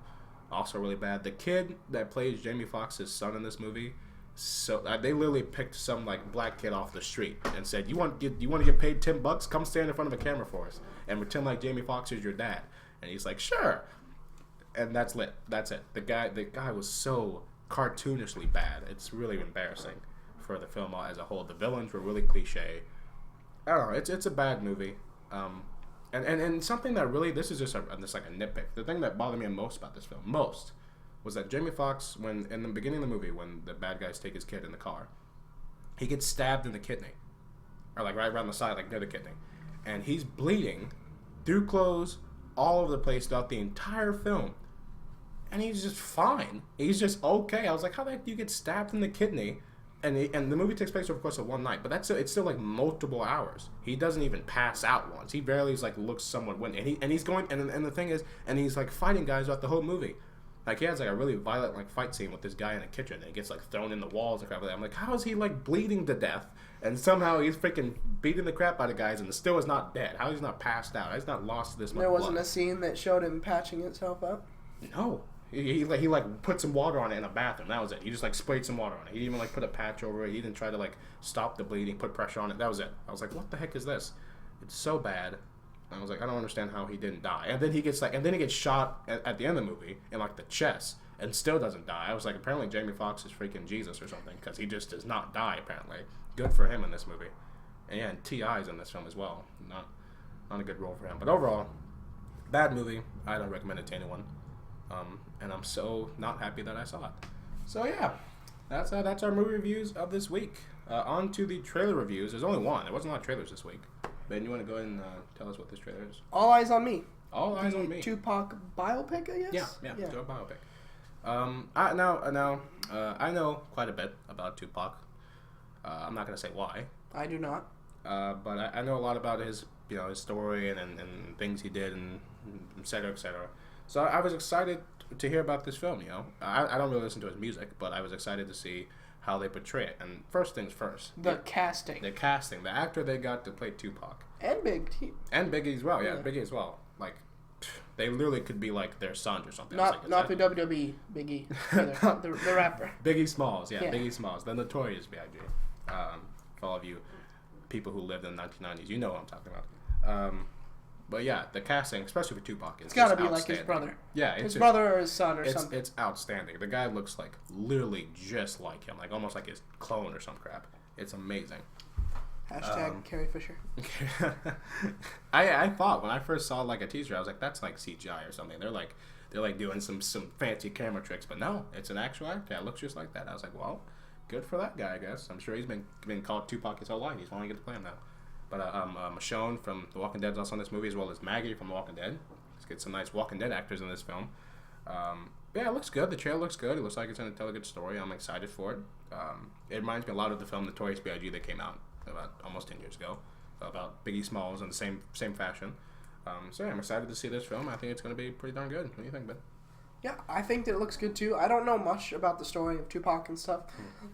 also really bad. The kid that plays Jamie Foxx's son in this movie, so they literally picked some like black kid off the street and said, "You want to get paid $10? Come stand in front of a camera for us and pretend like Jamie Foxx is your dad." And he's like, "Sure." And that's lit. That's it. The guy was so cartoonishly bad. It's really embarrassing for the film as a whole. The villains were really cliche. I don't know. It's a bad movie. And something that really, this is just like a nitpick. The thing that bothered me most about this film, was that Jamie Foxx, when in the beginning of the movie, when the bad guys take his kid in the car, he gets stabbed in the kidney, or like right around the side, like near the kidney, and he's bleeding through clothes all over the place throughout the entire film, and he's just fine. He's just okay. I was like, how the heck do you get stabbed in the kidney? And the movie takes place over the course of one night, but it's still like multiple hours. He doesn't even pass out once. He barely like looks somewhat winded, and he's going and the thing is, and he's like fighting guys throughout the whole movie. Like he has like a really violent like fight scene with this guy in a kitchen, and he gets like thrown in the walls and crap like that. I'm like, how is he like bleeding to death, and somehow he's freaking beating the crap out of guys, and still is not dead? How he's not passed out? He's not lost this much There blood. wasn't a scene that showed him patching himself up? No. He like put some water on it in a bathroom. That was it. He just like sprayed some water on it. He didn't even like put a patch over it. He didn't try to like stop the bleeding, put pressure on it. That was it. I was like, what the heck is this? It's so bad. I was like, I don't understand how he didn't die. And then he gets shot at the end of the movie in like the chest and still doesn't die. I was like, apparently Jamie Foxx is freaking Jesus or something, because he just does not die apparently. Good for him in this movie. And yeah, and T.I.'s in this film as well. Not a good role for him. But overall, bad movie. I don't recommend it to anyone. And I'm so not happy that I saw it. So yeah, that's our movie reviews of this week. On to the trailer reviews. There's only one. There wasn't a lot of trailers this week. Ben, you want to go ahead and tell us what this trailer is? All Eyes on Me. All Eyes on Me. Tupac biopic, I guess? Yeah. Do a biopic. I know quite a bit about Tupac. I'm not going to say why. I do not. But I know a lot about his story and things he did and et cetera, et cetera. So I was excited to hear about this film, I don't really listen to his music, but I was excited to see how they portray it. And first things first. The casting. The actor they got to play Tupac. And Big T. And Biggie as well, yeah. Biggie as well. Like, they literally could be like their sons or something. Not the WWE Biggie, the rapper. Biggie Smalls, yeah, Biggie Smalls, the notorious B.I.G. For all of you people who lived in the 1990s, you know what I'm talking about. But yeah, the casting, especially for Tupac, it's gotta be like his brother. Yeah, his brother or his son or something. It's outstanding. The guy looks like literally just like him, like almost like his clone or some crap. It's amazing. Hashtag Carrie Fisher. I thought when I first saw like a teaser, I was like, that's like CGI or something. They're like doing some fancy camera tricks, but no, it's an actual actor. It looks just like that. I was like, well, good for that guy, I guess. I'm sure he's been called Tupac his whole life. He's finally get to play him now. But Michonne from The Walking Dead is also in this movie, as well as Maggie from The Walking Dead. Let's get some nice Walking Dead actors in this film. Yeah, it looks good. The trailer looks good. It looks like it's going to tell a good story. I'm excited for it. It reminds me a lot of the film Notorious B.I.G. that came out about almost 10 years ago, about Biggie Smalls in the same fashion. So yeah, I'm excited to see this film. I think it's going to be pretty darn good. What do you think, Ben? Yeah, I think that it looks good too. I don't know much about the story of Tupac and stuff,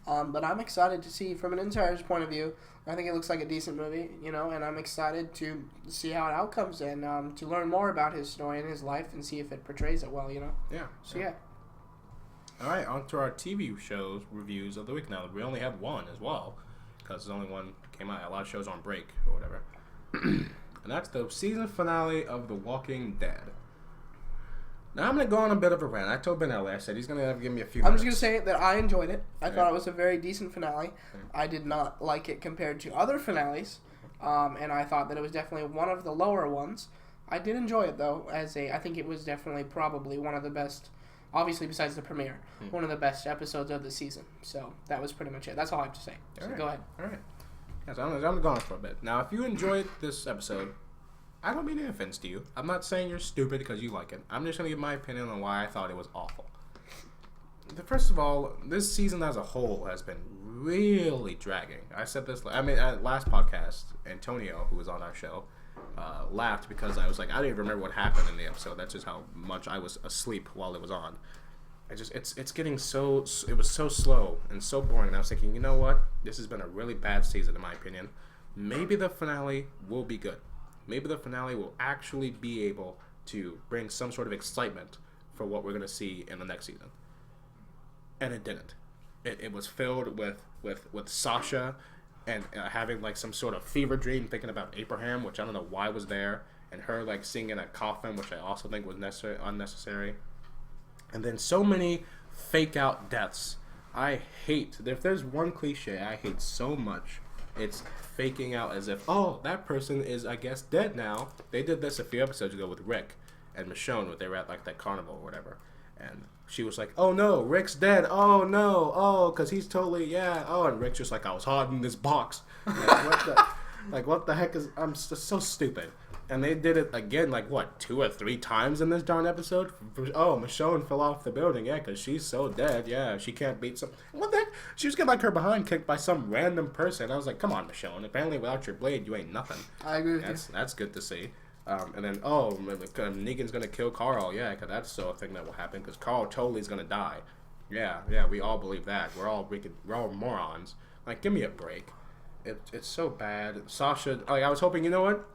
but I'm excited to see from an insider's point of view. I think it looks like a decent movie, and I'm excited to see how it outcomes and to learn more about his story and his life and see if it portrays it well, Yeah. So yeah. All right, on to our TV shows reviews of the week now. We only have one as well, because there's only one came out. A lot of shows on break or whatever. And that's the season finale of The Walking Dead. Now, I'm going to go on a bit of a rant. I told Ben earlier, I said he's going to give me a few minutes. I'm just going to say that I enjoyed it. I thought it was a very decent finale. I did not like it compared to other finales, and I thought that it was definitely one of the lower ones. I did enjoy it, though, I think it was definitely probably one of the best, obviously besides the premiere, one of the best episodes of the season. So that was pretty much it. That's all I have to say. So go ahead. All right. Yeah, so I'm going to go on for a bit. Now, if you enjoyed this episode, I don't mean any offense to you. I'm not saying you're stupid because you like it. I'm just going to give my opinion on why I thought it was awful. First of all, this season as a whole has been really dragging. I said this, at last podcast, Antonio, who was on our show, laughed because I was like, I don't even remember what happened in the episode. That's just how much I was asleep while it was on. It's getting so, it was so slow and so boring. And I was thinking, you know what? This has been a really bad season in my opinion. Maybe the finale will be good. Maybe the finale will actually be able to bring some sort of excitement for what we're going to see in the next season. And it didn't. It was filled with Sasha and having like some sort of fever dream thinking about Abraham, which I don't know why was there, and her like singing in a coffin, which I also think was unnecessary. And then so many fake out deaths. I hate, if there's one cliche I hate so much, it's faking out as if, oh, that person is, I guess, dead now. They did this a few episodes ago with Rick and Michonne when they were at like that carnival or whatever. And she was like, oh no, Rick's dead. Oh no, oh, because he's totally, yeah. Oh, and Rick's just like, I was hiding in this box. What the heck is, I'm so stupid. And they did it again, like, what, 2 or 3 times in this darn episode? Oh, Michonne fell off the building, yeah, because she's so dead, yeah, she can't beat some... What the heck? She was getting, like, her behind kicked by some random person. I was like, come on, Michonne, apparently without your blade, you ain't nothing. I agree with you. That's good to see. And then, oh, Negan's going to kill Carl, yeah, because that's so a thing that will happen, because Carl totally is going to die. Yeah, we all believe that. We're all morons. Like, give me a break. It's so bad. Sasha, like, I was hoping, you know what?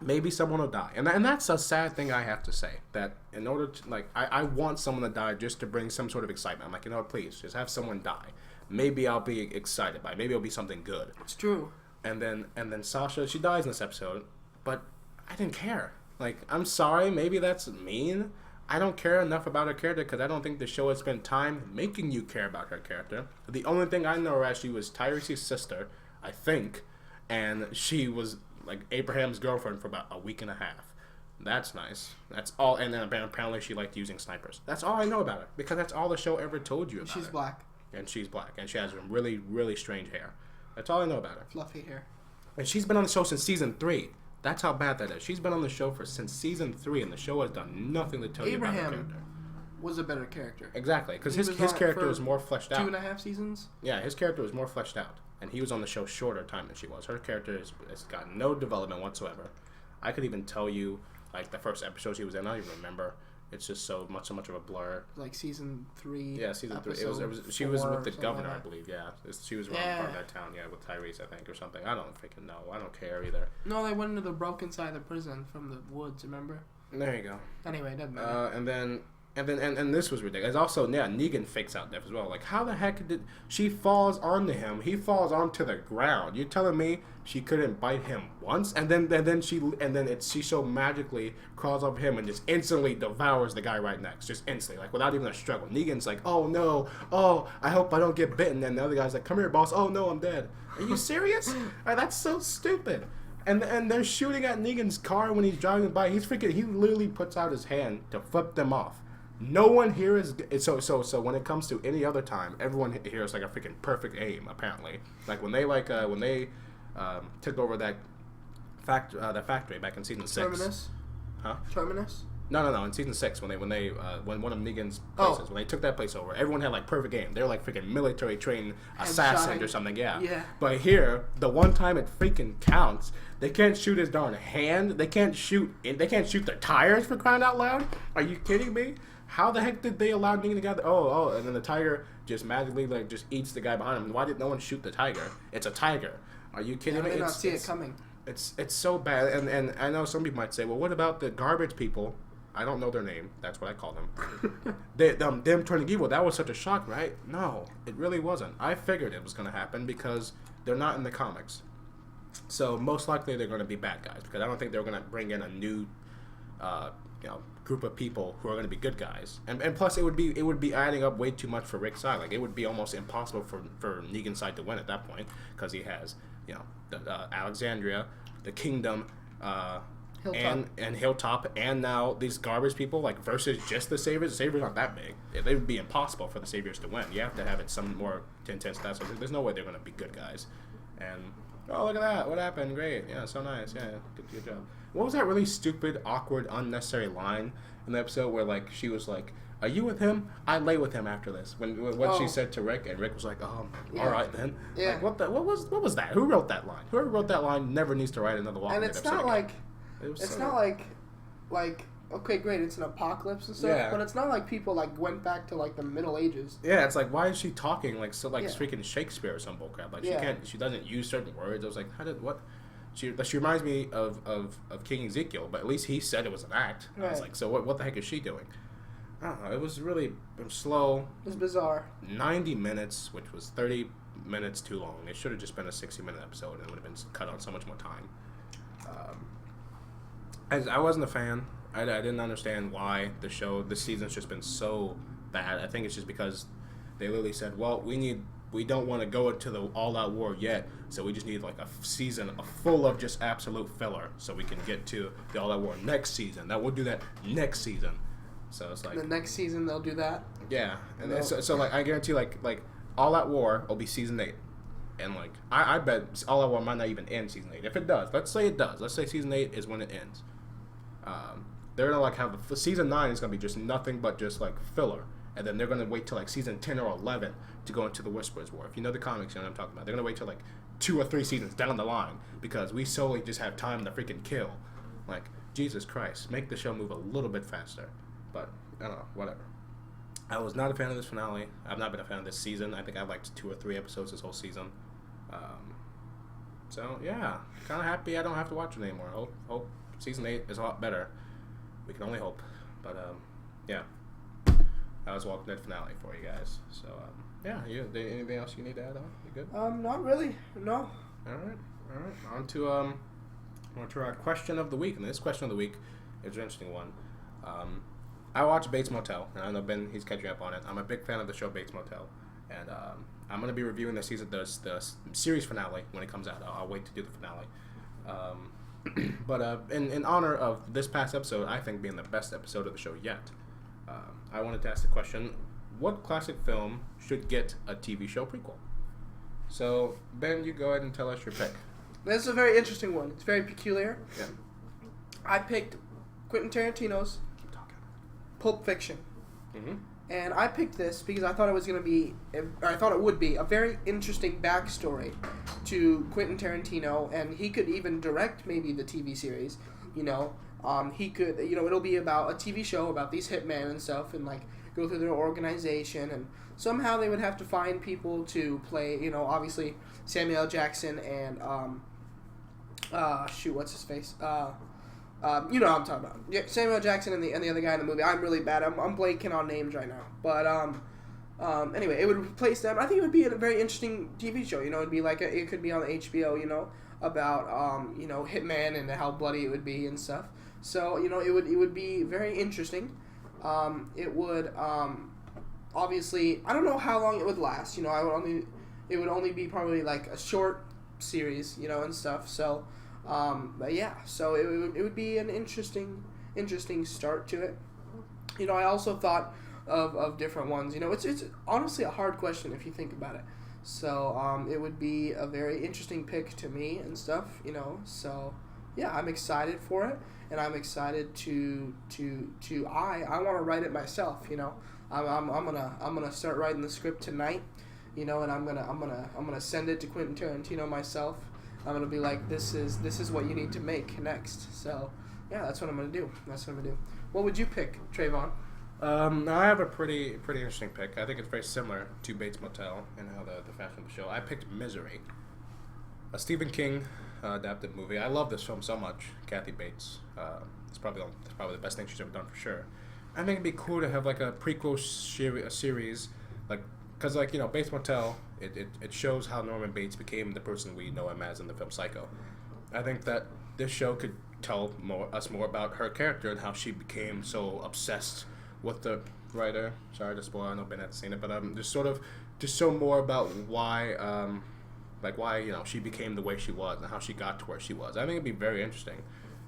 Maybe someone will die. And that's a sad thing I have to say. That in order to, like, I want someone to die just to bring some sort of excitement. I'm like, you know what, please, just have someone die. Maybe I'll be excited by it. Maybe it'll be something good. It's true. And then Sasha, she dies in this episode, but I didn't care. Like, I'm sorry, maybe that's mean. I don't care enough about her character because I don't think the show has spent time making you care about her character. The only thing I know actually was Tyrese's sister, I think, and she was like Abraham's girlfriend for about a week and a half. That's nice. That's all. And then apparently she liked using snipers. That's all I know about her because that's all the show ever told you about She's her. black. And she's black. And she has really, really strange hair. That's all I know about her. Fluffy hair. And she's been on the show since season 3. That's how bad that is. She's been on the show since season 3, and the show has done nothing to tell you about her character. Abraham was a better character. Exactly, because his character was more fleshed out. 2.5 seasons? Yeah, his character was more fleshed out. And he was on the show shorter time than she was. Her character has got no development whatsoever. I could even tell you, like, the first episode she was in, I don't even remember. It's just so much of a blur. Like season 3. Yeah, season 3. She was with the governor, I believe. Yeah, she was running part of that town. Yeah, with Tyrese, I think, or something. I don't freaking know. I don't care either. No, they went into the broken side of the prison from the woods. Remember? There you go. Anyway, it doesn't matter. And this was ridiculous. Also, yeah, Negan fakes out death as well. Like, how the heck did she falls onto him? He falls onto the ground. You're telling me she couldn't bite him once, and then she so magically crawls over him and just instantly devours the guy right next, just instantly, like without even a struggle. Negan's like, oh no, oh I hope I don't get bitten. And the other guy's like, come here, boss. Oh no, I'm dead. Are you serious? That's so stupid. And they're shooting at Negan's car when he's driving by. He literally puts out his hand to flip them off. No one here is so when it comes to any other time, everyone here is like a freaking perfect aim. Apparently, like when they took over that factory back in season 6. Terminus. Huh? Terminus. No. In season 6, when one of Negan's places, when they took that place over, everyone had like perfect aim. They're like freaking military trained assassins or something. Yeah. But here, the one time it freaking counts, they can't shoot his darn hand. They can't shoot the tires, for crying out loud. Are you kidding me? How the heck did they allow Negan to get and then the tiger just magically like just eats the guy behind him? Why did no one shoot the tiger? It's a tiger. Are you kidding me? I did not see it coming. It's so bad, and I know some people might say, well, what about the garbage people? I don't know their name. That's what I call them. Them turning evil. That was such a shock, right? No, it really wasn't. I figured it was going to happen because they're not in the comics. So most likely they're going to be bad guys because I don't think they're going to bring in a new, group of people who are going to be good guys. And plus it would be adding up way too much for Rick's side. Like it would be almost impossible for Negan's side to win at that point because he has Alexandria, the Kingdom, Hilltop. and Hilltop, and now these garbage people, like, versus just the Saviors. The Saviors aren't that big. It would be impossible for the Saviors to win. You have to have it some more intense. So there's no way they're going to be good guys. And Oh, look at that! What happened? Great. Yeah, so nice. Yeah, good job. What was that really stupid, awkward, unnecessary line in the episode where like she was like, "Are you with him? I lay with him after this." When what she said to Rick, and Rick was like, Yeah. all right then." Yeah. Like what was that? Who wrote that line? Whoever wrote that line never needs to write another Walking And Dead it's episode not again. like it's not like okay, great, it's an apocalypse and stuff, Yeah. but it's not like people like went back to like the Middle Ages. Yeah, it's like, why is she talking like so like Yeah. freaking Shakespeare or some bullcrap? Like Yeah. she doesn't use certain words. I was like, how did what? She reminds me of King Ezekiel, but at least he said it was an act. I was Right. like, so what the heck is she doing? I don't know. It was really slow. It was bizarre. 90 minutes, which was 30 minutes too long. It should have just been a 60-minute episode, and it would have been cut on so much more time. I wasn't a fan. I didn't understand why this season's just been so bad. I think it's just because they literally said, well, we don't want to go into the all-out war yet, so we just need like a season full of just absolute filler, so we can get to the all-out war next season. That we'll do that next season. So it's like The next season they'll do that. yeah, and No. so like I guarantee like all out war will be season 8, and like I bet all out war might not even end season 8. If it does, let's say it does. Let's say season 8 is when it ends. They're gonna like have season 9 is gonna be just nothing but just like filler, and then they're gonna wait till like season 10 or 11 to go into the Whisperers War. If you know the comics, you know what I'm talking about. They're gonna wait till like 2 or 3 seasons down the line because we solely just have time to freaking kill. Like Jesus Christ, make the show move a little bit faster. But I don't know, whatever. I was not a fan of this finale. I've not been a fan of this season. I think I've liked 2 or 3 episodes this whole season. So yeah, kind of happy I don't have to watch it anymore. Hope season 8 is a lot better. We can only hope. But yeah, that was Walking Dead finale for you guys. So yeah, anything else you need to add on? You good? Not really. No. All right. On to our question of the week, and this question of the week is an interesting one. I watched Bates Motel, and I know Ben, he's catching up on it. I'm a big fan of the show Bates Motel, and I'm going to be reviewing the series finale when it comes out. I'll wait to do the finale. But in honor of this past episode, I think being the best episode of the show yet, I wanted to ask the question, what classic film should get a TV show prequel? So, Ben, you go ahead and tell us your pick. This is a very interesting one. It's very peculiar. Yeah. I picked Quentin Tarantino's Pulp Fiction. Mm-hmm. And I picked this because I thought it would be a very interesting backstory to Quentin Tarantino, and he could even direct maybe the TV series. He could, it'll be about a TV show about these hitmen and stuff, and like go through their organization, and somehow they would have to find people to play. Obviously Samuel L. Jackson and what's his face? You know what I'm talking about. Yeah, Samuel Jackson and the other guy in the movie. I'm really bad. I'm blanking on names right now. But anyway, it would replace them. I think it would be a very interesting TV show. It'd be like it could be on the HBO. About hitman and how bloody it would be and stuff. So it would be very interesting. It would obviously, I don't know how long it would last. It would only be probably like a short series. And stuff. So. But yeah, so it would be an interesting start to it. I also thought of different ones. It's honestly a hard question if you think about it. So it would be a very interesting pick to me and stuff. So yeah, I'm excited for it, and I'm excited to I want to write it myself. I'm gonna start writing the script tonight. And I'm gonna send it to Quentin Tarantino myself. I'm gonna be like, this is what you need to make next. So, yeah, that's what I'm gonna do. What would you pick, Trayvon? I have a pretty interesting pick. I think it's very similar to Bates Motel and how the fashion of the show. I picked Misery, a Stephen King adapted movie. I love this film so much. Kathy Bates. It's probably the best thing she's ever done for sure. I think it'd be cool to have like a prequel series, like. Because, Bates Motel, it shows how Norman Bates became the person we know him as in the film Psycho. I think that this show could tell us more about her character and how she became so obsessed with the writer. Sorry to spoil, I know Ben hasn't seen it, but just show more about why, she became the way she was and how she got to where she was. I think it'd be very interesting.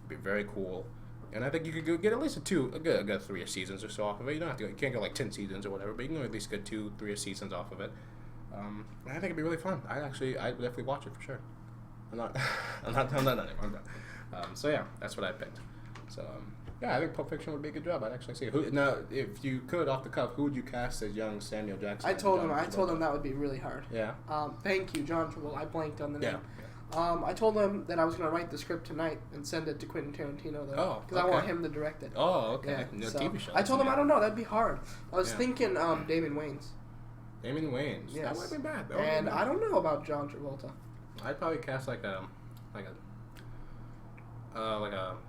It'd be very cool. And I think you could get at least a good 3 seasons or so off of it. You can't go like 10 seasons or whatever, but you can at least get 2-3 seasons off of it. I think it'd be really fun. I'd definitely watch it for sure. I'm not. I'm not done anymore. I'm done. So yeah, that's what I picked. So yeah, I think Pulp Fiction would be a good job. I'd actually see it. Who, now, if you could, off the cuff, who would you cast as young Samuel Jackson? I told him that would be really hard. Yeah. Thank you, John Travolta. I blanked on the name. Yeah. I told him that I was going to write the script tonight and send it to Quentin Tarantino, though. Oh, because I want him to direct it. Oh, okay. Yeah, No so TV show. I told him, I don't know, that'd be hard. I was thinking Damon Wayans. Damon Wayans. Yes. That might be bad. And I don't know about John Travolta. I'd probably cast like a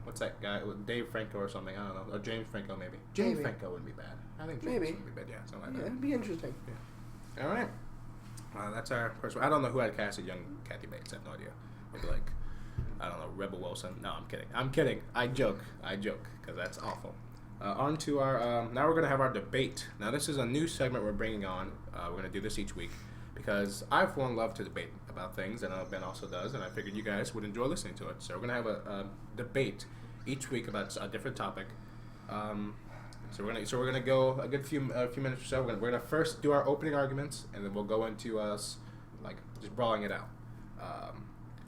what's that guy? Dave Franco or something. I don't know. Or James Franco maybe. James Franco wouldn't be bad. I think James would be bad. Yeah, something like that. It'd be interesting. Yeah. All right. That's our first one. I don't know who I'd cast as young Kathy Bates. I have no idea. Maybe like, I don't know, Rebel Wilson. No, I'm kidding. I joke because that's awful. On to our, now we're going to have our debate. Now this is a new segment we're bringing on. We're going to do this each week because I, for one, love to debate about things, and I know Ben also does, and I figured you guys would enjoy listening to it. So we're going to have a debate each week about a different topic. So we're gonna go a good few minutes or so. We're gonna first do our opening arguments, and then we'll go into us like just brawling it out.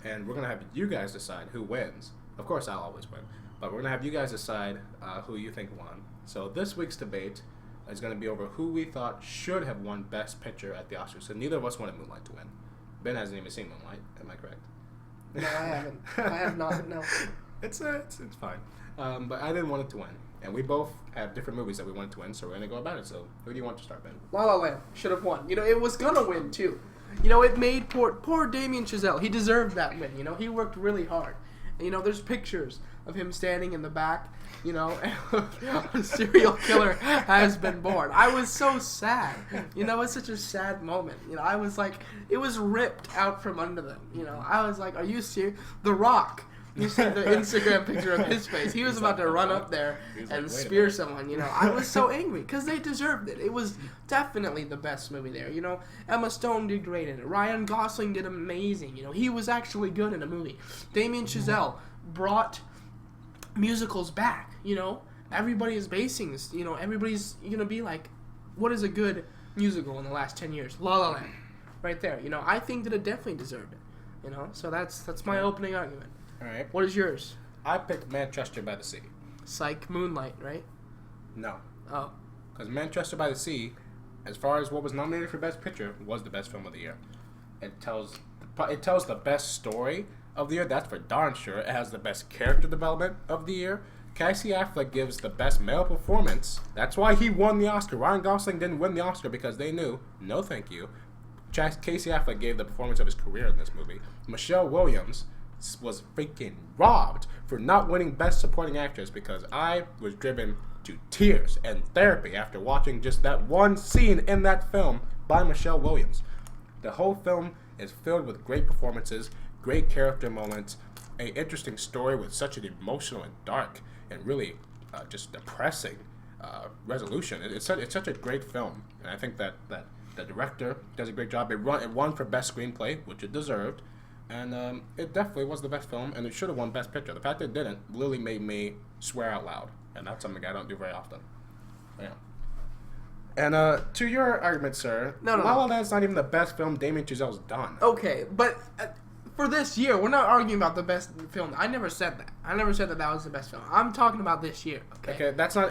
And we're gonna have you guys decide who wins. Of course, I'll always win, but we're gonna have you guys decide who you think won. So this week's debate is gonna be over who we thought should have won Best Picture at the Oscars. So neither of us wanted Moonlight to win. Ben hasn't even seen Moonlight. Am I correct? No, I haven't. I have not. No. It's fine. But I didn't want it to win. And we both have different movies that we wanted to win, so we're going to go about it. So, who do you want to start, Ben? La La Land should have won. You know, it was going to win, too. You know, it made poor Damien Chazelle. He deserved that win. You know, he worked really hard. And, you know, there's pictures of him standing in the back, you know, a serial killer has been born. I was so sad. You know, it's such a sad moment. You know, I was like, it was ripped out from under them. You know, I was like, are you serious? The Rock. You see the Instagram picture of his face. He was about to run up there and spear someone, you know. I was so angry because they deserved it. It was definitely the best movie there, you know. Emma Stone did great in it. Ryan Gosling did amazing, you know. He was actually good in a movie. Damien Chazelle brought musicals back, you know. Everybody is basing this, you know. Everybody's going to be like, what is a good musical in the last 10 years? La La Land. Right there, you know. I think that it definitely deserved it, you know. So that's my opening argument. All right. What is yours? I picked Manchester by the Sea. Psych, Moonlight, right? No. Oh. Because Manchester by the Sea, as far as what was nominated for Best Picture, was the best film of the year. It tells the best story of the year. That's for darn sure. It has the best character development of the year. Casey Affleck gives the best male performance. That's why he won the Oscar. Ryan Gosling didn't win the Oscar because they knew, no thank you. Casey Affleck gave the performance of his career in this movie. Michelle Williams was freaking robbed for not winning Best Supporting Actress because I was driven to tears and therapy after watching just that one scene in that film by Michelle Williams. The whole film is filled with great performances, great character moments, an interesting story with such an emotional and dark and really just depressing resolution. It's such a great film, and I think that the director does a great job. It won for Best Screenplay, which it deserved. And it definitely was the best film, and it should have won Best Picture. The fact that it didn't really made me swear out loud, and that's something I don't do very often. Yeah. And to your argument, sir, La La Land's not even the best film Damien Chazelle's done. Okay, but for this year, we're not arguing about the best film. I never said that. I never said that was the best film. I'm talking about this year. Okay. That's not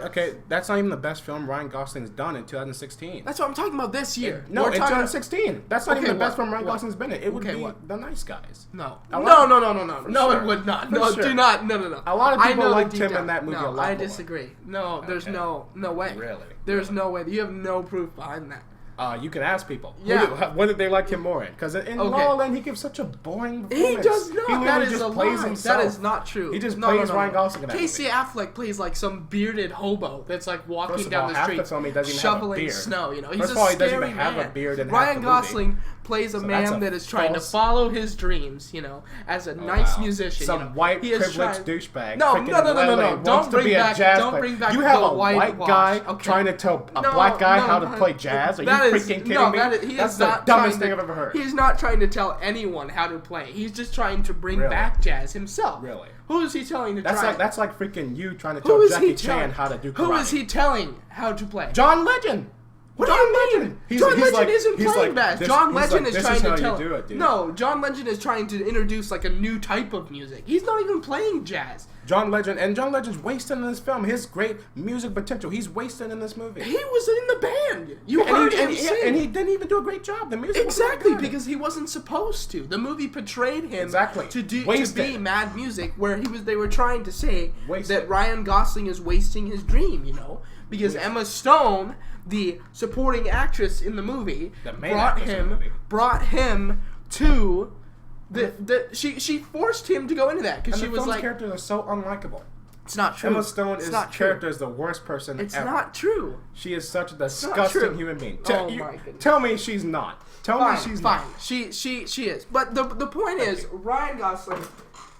even the best film Ryan Gosling's done in 2016. That's what I'm talking about this year. In 2016. That's not even the best film Ryan Gosling's been in. It would be The Nice Guys. No, it would not. No, sure. do not. No. A lot of people liked him in that movie a lot more. I disagree. No, there's no way. Really? There's no way. You have no proof behind that. You can ask people. Yeah. What did they like him more in? Because in La La Land, he gives such a boring performance. He does not. He That is just a plays lie. himself. That is not true. He just plays Ryan Gosling in that Casey movie. Affleck plays like some bearded hobo that's like walking down the street, half the film he doesn't even shoveling have a beard. snow. You know, he's First a of all, he scary doesn't even man. have a beard in half Ryan the movie. Gosling plays a man that is trying to follow his dreams. You know, as a nice musician. Some white privileged douchebag. No. Don't bring back You have the a white guy trying to tell a black guy how to play jazz. Are you freaking kidding me? That's the dumbest thing I've ever heard. He's not trying to tell anyone how to play. He's just trying to bring back jazz himself. Really? Who is he telling to try? try? That's like freaking you trying to tell Jackie Chan how to do karate. Who is he telling how to play? John Legend. What John do you Legend. mean? John Legend like, isn't he's playing like, bass. this- John he's Legend like, is this trying how to tell. you do it, dude. No, John Legend is trying to introduce like a new type of music. He's not even playing jazz. John Legend's wasted in this film. His great music potential, he's wasted in this movie. He was in the band. You heard him sing. And he didn't even do a great job. The music Exactly, was because he wasn't supposed to. The movie portrayed him Exactly. to Wasted. be mad music, where they were trying to say Wasted. that Ryan Gosling is wasting his dream, you know, because Wasted. Emma Stone, the supporting actress in the movie, The main actress in the movie. brought him to she forced him to go into that because And she the was film's like, characters are so unlikable. it's not true. Emma Stone It's is not true. character is the worst person It's ever. not true. She is such a not disgusting true. human being. Oh my goodness. Tell me she's not. Tell Fine, me she's fine. not. She is. But the point is, Ryan Gosling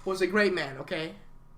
was a great man. Okay,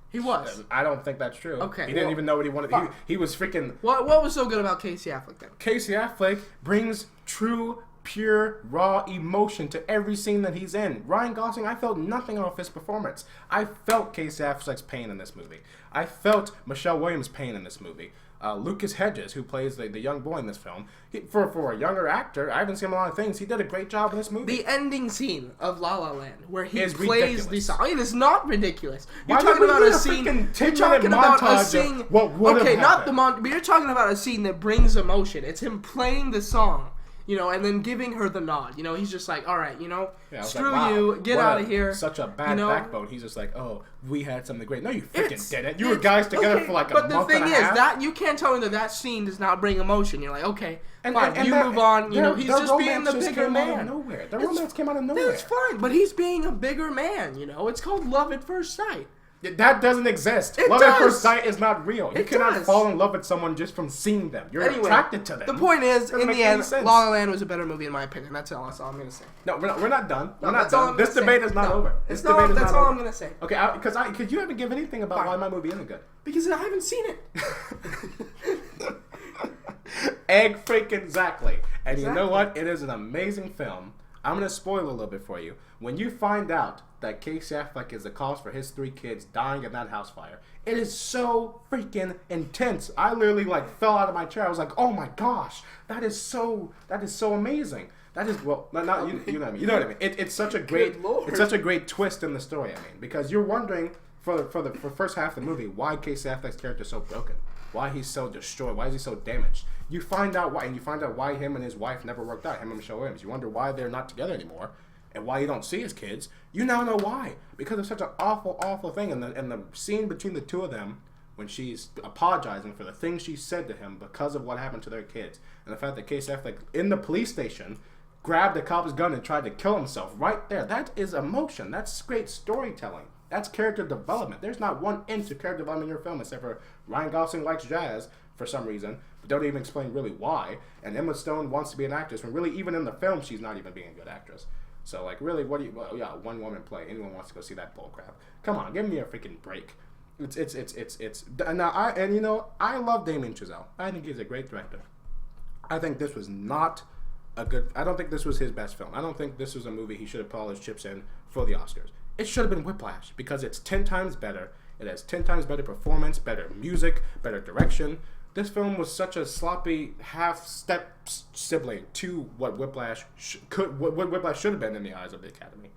he was. I don't think that's true. Okay, He didn't well, even know what he wanted. fine. He was freaking... What was so good about Casey Affleck then? Casey Affleck brings true, pure, raw emotion to every scene that he's in. Ryan Gosling, I felt nothing off his performance. I felt Casey Affleck's pain in this movie. I felt Michelle Williams' pain in this movie. Lucas Hedges, who plays the young boy in this film, for a younger actor, I haven't seen him in a lot of things. He did a great job in this movie. The ending scene of La La Land, where he Is plays ridiculous. the song. It is not ridiculous. You're Why talking would we about need a a scene. freaking You're 10-minute talking about a montage of scene. what would've Okay, not the happened? but you're talking about a scene that brings emotion. It's him playing the song, you know, and then giving her the nod. You know, he's just like, all right, you know, Yeah, I was screw like, wow, you, get what out of here. Such a bad you know? backbone. He's just like, oh, we had something great. No, you freaking It's- didn't. You were it's- guys together okay, for like a but month the thing and a is half. that you can't tell me that scene does not bring emotion. You're like, okay, And fine, you their- move on. You know, he's their just being romance the just bigger came out of man. nowhere. Their It's- romance came out of nowhere. That's fine, but he's being a bigger man. You know, it's called love at first sight. That doesn't exist. It Love at does. first sight is not real. You It cannot does. fall in love with someone just from seeing them. You're Anyway, attracted to them. The point is, Doesn't in make the any end, sense. La La Land was a better movie in my opinion. That's all I'm gonna say. No, we're not done. No, We're not that's all done. I'm This gonna debate say. is not No, over. it's This not- debate is that's not all over. I'm gonna say. Okay, because you haven't given anything about Fine. why my movie isn't good. Because I haven't seen it. Egg freaking exactly. And you know Exactly. what? It is an amazing film. I'm gonna spoil a little bit for you. When you find out that Casey Affleck is the cause for his 3 kids dying in that house fire, it is so freaking intense. I literally fell out of my chair. I was like, oh my gosh, that is so amazing. That is not you know what I mean. You know what I mean. It's such a great Lord. it's such a great twist in the story. I mean, because you're wondering for the first half of the movie why Casey Affleck's character is so broken, why he's so destroyed, why is he so damaged. You find out why, and you find out why him and his wife never worked out. Him and Michelle Williams. You wonder why they're not together anymore, and why you don't see his kids. You now know why, because of such an awful thing. And the scene between the two of them, when she's apologizing for the things she said to him because of what happened to their kids, and the fact that Casey Affleck in the police station grabbed a cop's gun and tried to kill himself right there. That is emotion. That's great storytelling. That's character development. There's not 1 inch of character development in your film except for Ryan Gosling likes jazz for some reason, but don't even explain really why. And Emma Stone wants to be an actress when really even in the film she's not even being a good actress. So really, what do you? Well, yeah, 1 woman play. Anyone wants to go see that bull crap? Come on, give me a freaking break. It's now I love Damien Chazelle. I think he's a great director. I think this was not a good. I don't think this was his best film. I don't think this was a movie he should have put all his chips in for the Oscars. It should have been Whiplash because it's 10 times better. It has 10 times better performance, better music, better direction. This film was such a sloppy half-step sibling to what Whiplash what Whiplash should have been in the eyes of the Academy,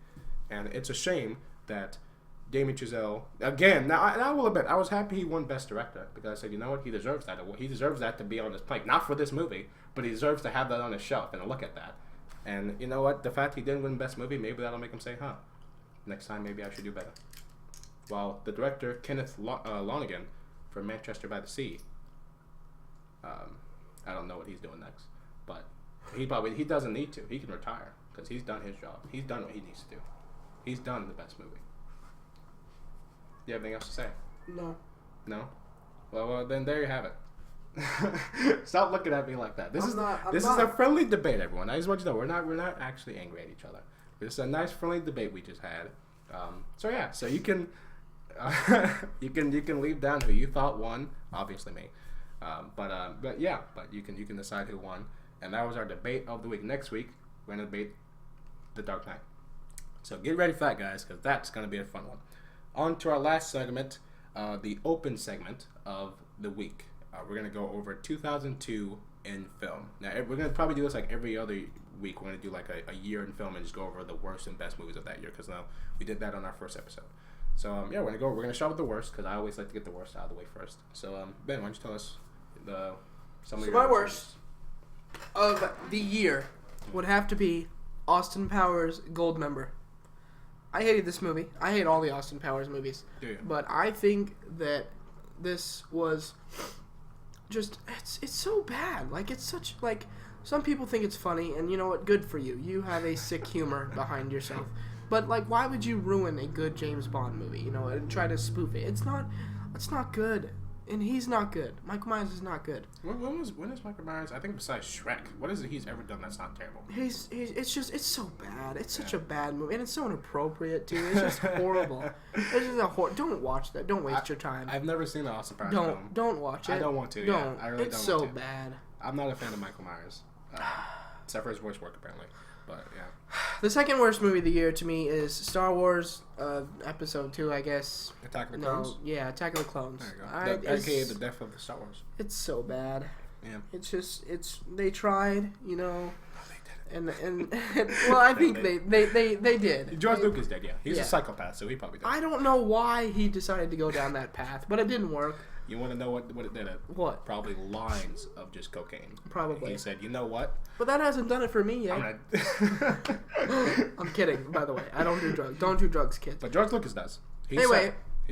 and it's a shame that Damien Chazelle again. Now I will admit I was happy he won Best Director because I said, you know what, he deserves that. He deserves that to be on his plate, not for this movie, but he deserves to have that on his shelf and a look at that. And you know what, the fact he didn't win Best Movie, maybe that'll make him say, huh, next time maybe I should do better. While the director Kenneth Lonergan for Manchester by the Sea. I don't know what he's doing next, but he doesn't need to. He can retire because he's done his job. He's done what he needs to do. He's done the best movie. You have anything else to say? No. No? Well, then there you have it. Stop looking at me like that. This is a friendly debate, everyone. I just want you to know we're not actually angry at each other. It's a nice friendly debate we just had. So you can you can leave down who you thought won. Obviously me. But you can decide who won, and that was our debate of the week. Next week we're gonna debate The Dark Knight. So get ready for that, guys, because that's gonna be a fun one. On to our last segment, the open segment of the week. We're gonna go over 2002 in film. Now we're gonna probably do this like every other week. We're gonna do like a year in film and just go over the worst and best movies of that year. Because now we did that on our first episode. So yeah, we're gonna start with the worst because I always like to get the worst out of the way first. So Ben, why don't you tell us some of your my worst of the year would have to be Austin Powers Goldmember. I hated this movie. I hate all the Austin Powers movies. Do you? But I think that this was just it's so bad. Like it's such like some people think it's funny, and you know what? Good for you. You have a sick humor behind yourself. But like, why would you ruin a good James Bond movie? You know, and try to spoof it. It's not good. And he's not good. Michael Myers is not good. When is Michael Myers? I think besides Shrek, what is it he's ever done that's not terrible? It's so bad. It's such a bad movie, and it's so inappropriate too. It's just horrible. It's just don't watch that. Don't waste your time. I've never seen the Austin Powers film. Don't watch it. I don't want to. Don't. Yeah, I really it's don't so want to. bad. I'm not a fan of Michael Myers, except for his voice work apparently. But yeah. The second worst movie of the year to me is Star Wars Episode 2, I guess. Attack of the Clones? Yeah, Attack of the Clones. There you go. AKA the death of the Star Wars. It's so bad. Yeah. They tried, you know. And well, I think they did. George Lucas did, yeah. He's a psychopath, so he probably did. I don't know why he decided to go down that path, but it didn't work. You want to know what it did? What? Probably lines of just cocaine. Probably. He said, you know what? But that hasn't done it for me yet. I'm kidding, by the way. I don't do drugs. Don't do drugs, kids. But George Lucas does. He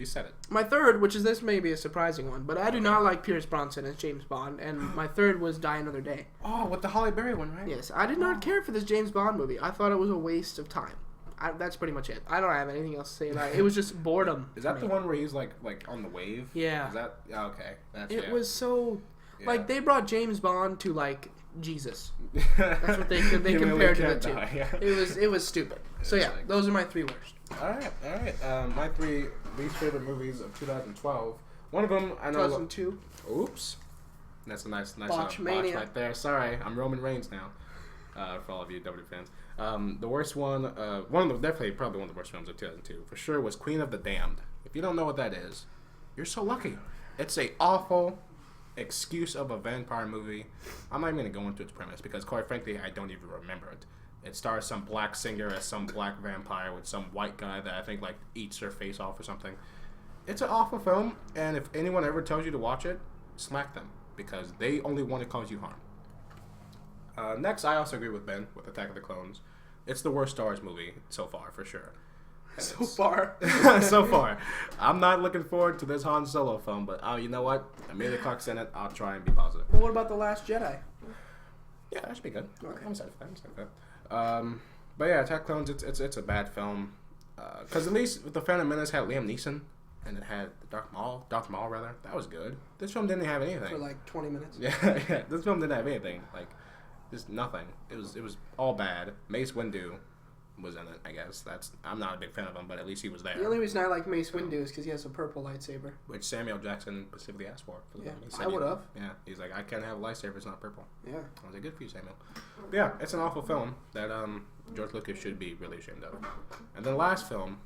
said it. My third, which is this may be a surprising one, but I do not like Pierce Brosnan as James Bond, and my third was Die Another Day. Oh, with the Halle Berry one, right? Yes, I did not care for this James Bond movie. I thought it was a waste of time. That's pretty much it. I don't have anything else to say about it. It was just boredom. Is that the one where he's like on the wave? Yeah. Is that okay? It was so like they brought James Bond to like Jesus. That's what they compared it to. Yeah. It was stupid. So yeah, those are my three worst. All right. My three least favorite movies of 2012. One of them I know. 2002. Oops. That's a nice botch right there. Sorry, I'm Roman Reigns now. For all of you WWE fans. The worst one, probably one of the worst films of 2002, for sure, was Queen of the Damned. If you don't know what that is, you're so lucky. It's a awful excuse of a vampire movie. I'm not even going to go into its premise because, quite frankly, I don't even remember it. It stars some black singer as some black vampire with some white guy that I think like eats their face off or something. It's an awful film, and if anyone ever tells you to watch it, smack them because they only want to cause you harm. Next, I also agree with Ben with Attack of the Clones. It's the worst Star Wars movie so far, for sure. So far. So far. I'm not looking forward to this Han Solo film, but you know what? Amelia Clark's in it. I'll try and be positive. Well, what about The Last Jedi? Yeah, that should be good. Okay. I'm excited for that. But yeah, Attack of the Clones, it's a bad film. Because at least The Phantom Menace had Liam Neeson, and it had Darth Maul, rather. That was good. This film didn't have anything. For like 20 minutes. Yeah. This film didn't have anything. Like, just nothing. It was all bad. Mace Windu was in it, I guess. I'm not a big fan of him, but at least he was there. The only reason I like Mace Windu is because he has a purple lightsaber. Which Samuel Jackson specifically asked for. Yeah, I would have. Yeah, he's like, I can't have a lightsaber, it's not purple. Yeah. I was like, good for you, Samuel. But yeah, it's an awful film that George Lucas should be really ashamed of. And then the last film,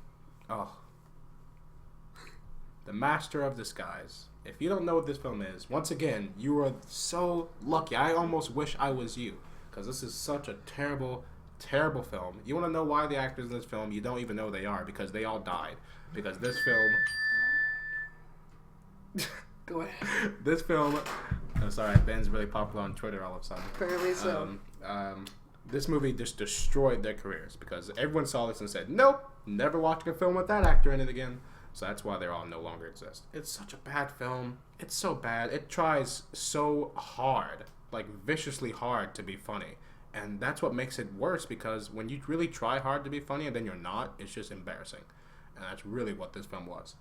The Master of Disguise. If you don't know what this film is, once again, you are so lucky. I almost wish I was you. Because this is such a terrible, terrible film. You want to know why the actors in this film, you don't even know they are. Because they all died. Because this film... Go ahead. This film... I'm sorry, Ben's really popular on Twitter all of a sudden. Apparently so. This movie just destroyed their careers. Because everyone saw this and said, nope, never watching a film with that actor in it again. So that's why they all no longer exist. It's such a bad film. It's so bad. It tries so hard, like viciously hard to be funny. And that's what makes it worse because when you really try hard to be funny and then you're not, it's just embarrassing. And that's really what this film was.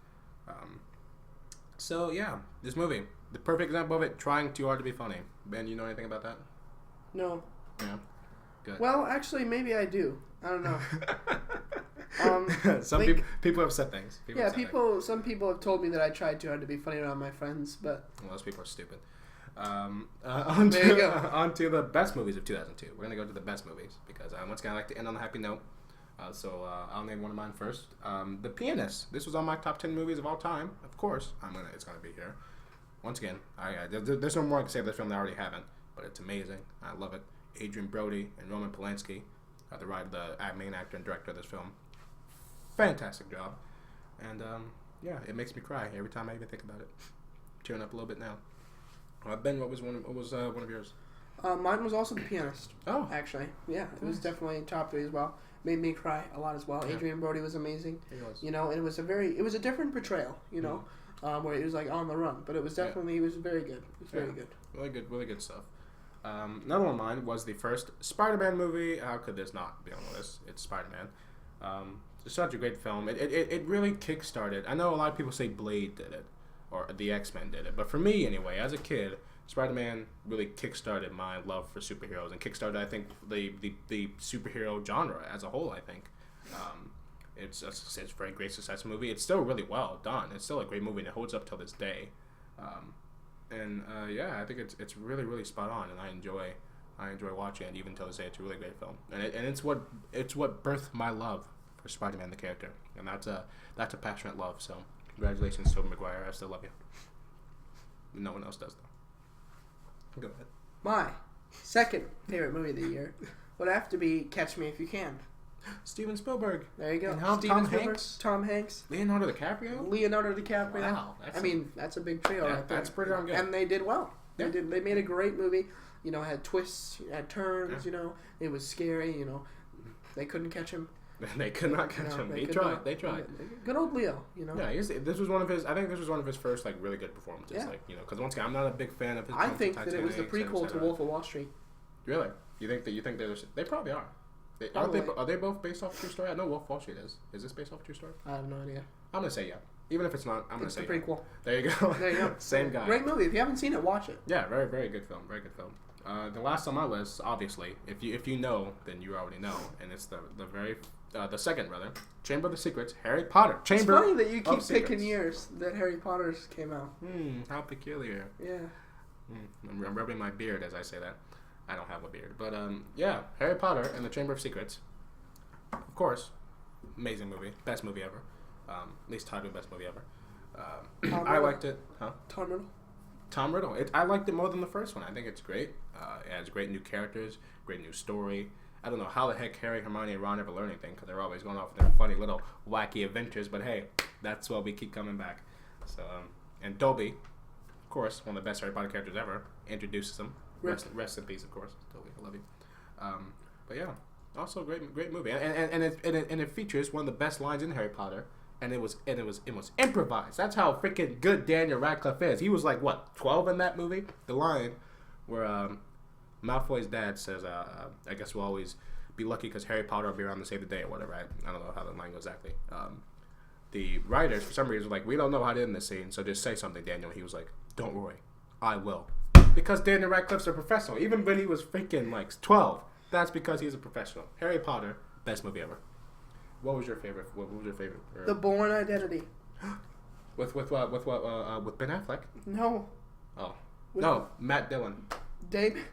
So yeah, this movie, the perfect example of it, trying too hard to be funny. Ben, you know anything about that? No. Yeah. Good. Well, actually, maybe I do. I don't know. Some people have said things. Some people have told me that I tried too hard to be funny around my friends, but those people are stupid. There you go. On to the best movies of 2002. We're gonna go to the best movies because once again I like to end on a happy note. So I'll name one of mine first. The Pianist. This was on my top 10 movies of all time. Of course, it's gonna be here. Once again, there's no more I can say of this film that I already haven't. but it's amazing. I love it. Adrian Brody and Roman Polanski, the main actor and director of this film. Fantastic job. And yeah, it makes me cry every time I even think about it. Tearing up a little bit now. Ben, what was one of yours? Mine was also The Pianist. Oh, actually, yeah, it was definitely top 3 as well. Made me cry a lot as well. Yeah. Adrian Brody was amazing. He was. You know, and it was a different portrayal. You know, where he was like on the run, but it was definitely it was very good. It was very good. Really good stuff. Another one of mine was the first Spider-Man movie. How could this not be on the list? It's Spider-Man. It's such a great film. It really kick-started. I know a lot of people say Blade did it, or the X-Men did it, but for me anyway, as a kid, Spider-Man really kick-started my love for superheroes and kick-started, I think, the superhero genre as a whole, I think. It's a very great success movie. It's still really well done. It's still a great movie, and it holds up till this day. Yeah, I think it's really, really spot on, and I enjoy watching it even till this day. It's a really great film, and it's what birthed my love for Spider-Man the character, and that's a passionate love. So congratulations, Tobey Maguire. I still love you. No one else does though. Go ahead. My second favorite movie of the year would have to be Catch Me If You Can. Steven Spielberg. There you go. And Tom Spielberg, Hanks. Tom Hanks. Leonardo DiCaprio. Wow. That's a big trio right there. That's pretty darn good. And they did well. Yeah. They made a great movie. You know, it had twists, it had turns. Yeah. You know, it was scary. You know, they couldn't catch him. They could not catch him. They tried. Good old Leo. You know. Yeah, this was one of his first like really good performances. Yeah. Like, you know, because once again, I'm not a big fan of his. I think that it was the prequel to Wolf of Wall Street. Really? You think they probably are? Are they both based off a true story? I know Wolf of Wall Street is. Is this based off a true story? I have no idea. I'm gonna say yeah. Even if it's not, I'm gonna say it's the prequel. Yeah. There you go. There you go. Same guy. Great movie. If you haven't seen it, watch it. Yeah, very, very good film. Very good film. The last on my list, obviously, if you know, then you already know, and it's the second rather, Chamber of the Secrets, Harry Potter. It's funny that you keep picking years that Harry Potter's came out. How peculiar. Yeah. I'm rubbing my beard as I say that. I don't have a beard, but yeah, Harry Potter and the Chamber of Secrets. Of course, amazing movie, best movie ever. At least tied to best movie ever. I liked it. Huh? Tom Riddle. I liked it more than the first one. I think it's great. It has great new characters, great new story. I don't know how the heck Harry, Hermione, and Ron ever learn anything because they're always going off on their funny little wacky adventures. But hey, that's why we keep coming back. So and Dobby, of course, one of the best Harry Potter characters ever, introduces them. Rest in peace, of course. Dobby, I love you. But yeah, also great movie, and it features one of the best lines in Harry Potter. And it was improvised. That's how freaking good Daniel Radcliffe is. He was like what 12 in that movie. The line where Malfoy's dad says, "I guess we'll always be lucky because Harry Potter will be around to save the day or whatever." Right? I don't know how the line goes exactly. The writers for some reason were like, "We don't know how to end this scene, so just say something, Daniel." He was like, "Don't worry, I will," because Daniel Radcliffe's a professional. Even when he was freaking like 12, that's because he's a professional. Harry Potter, best movie ever. What was your favorite? The Bourne Identity. With Ben Affleck? No. Oh. No, Matt Dillon. Damon.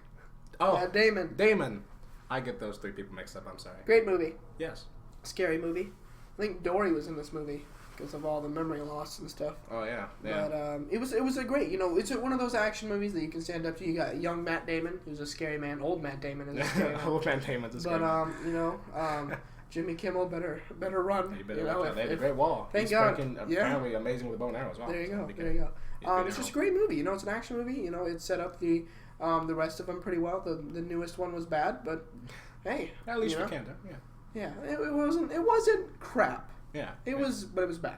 Oh. Matt Damon. Damon. I get those three people mixed up. I'm sorry. Great movie. Yes. Scary movie. I think Dory was in this movie because of all the memory loss and stuff. Oh yeah. But it was a great. You know, it's one of those action movies that you can stand up to. You got young Matt Damon, who's a scary man. Old Matt Damon is a scary man. Old Matt Damon's a scary man. But you know. Jimmy Kimmel better run. They had a great wall. Thank God. Apparently amazing with a bow and arrow as well. There you go. It's just a great movie. You know, it's an action movie. You know, it set up the rest of them pretty well. The newest one was bad, but hey, at least we can. Yeah. It wasn't crap. Yeah. It was bad.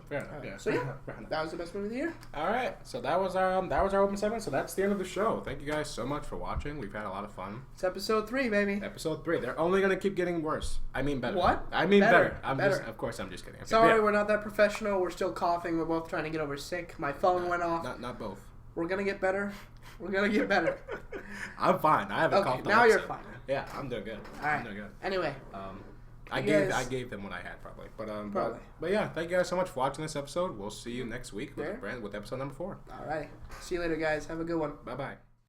Fair enough. Yeah. So yeah, that was the best movie of the year. All right. So that was our open segment. So that's the end of the show. Thank you guys so much for watching. We've had a lot of fun. It's episode 3, baby. Episode 3. They're only gonna keep getting worse. I mean better. What? I mean better. Better. Of course, I'm just kidding. Okay, sorry, we're not that professional. We're still coughing. We're both trying to get over sick. My phone went off. Not both. We're gonna get better. I'm fine. I haven't coughed. Now you're fine. Yeah, I'm doing good. All right. I'm doing good. Anyway. I gave them what I had probably, but yeah, thank you guys so much for watching this episode. We'll see you next week with episode number 4. All right, see you later, guys. Have a good one. Bye bye.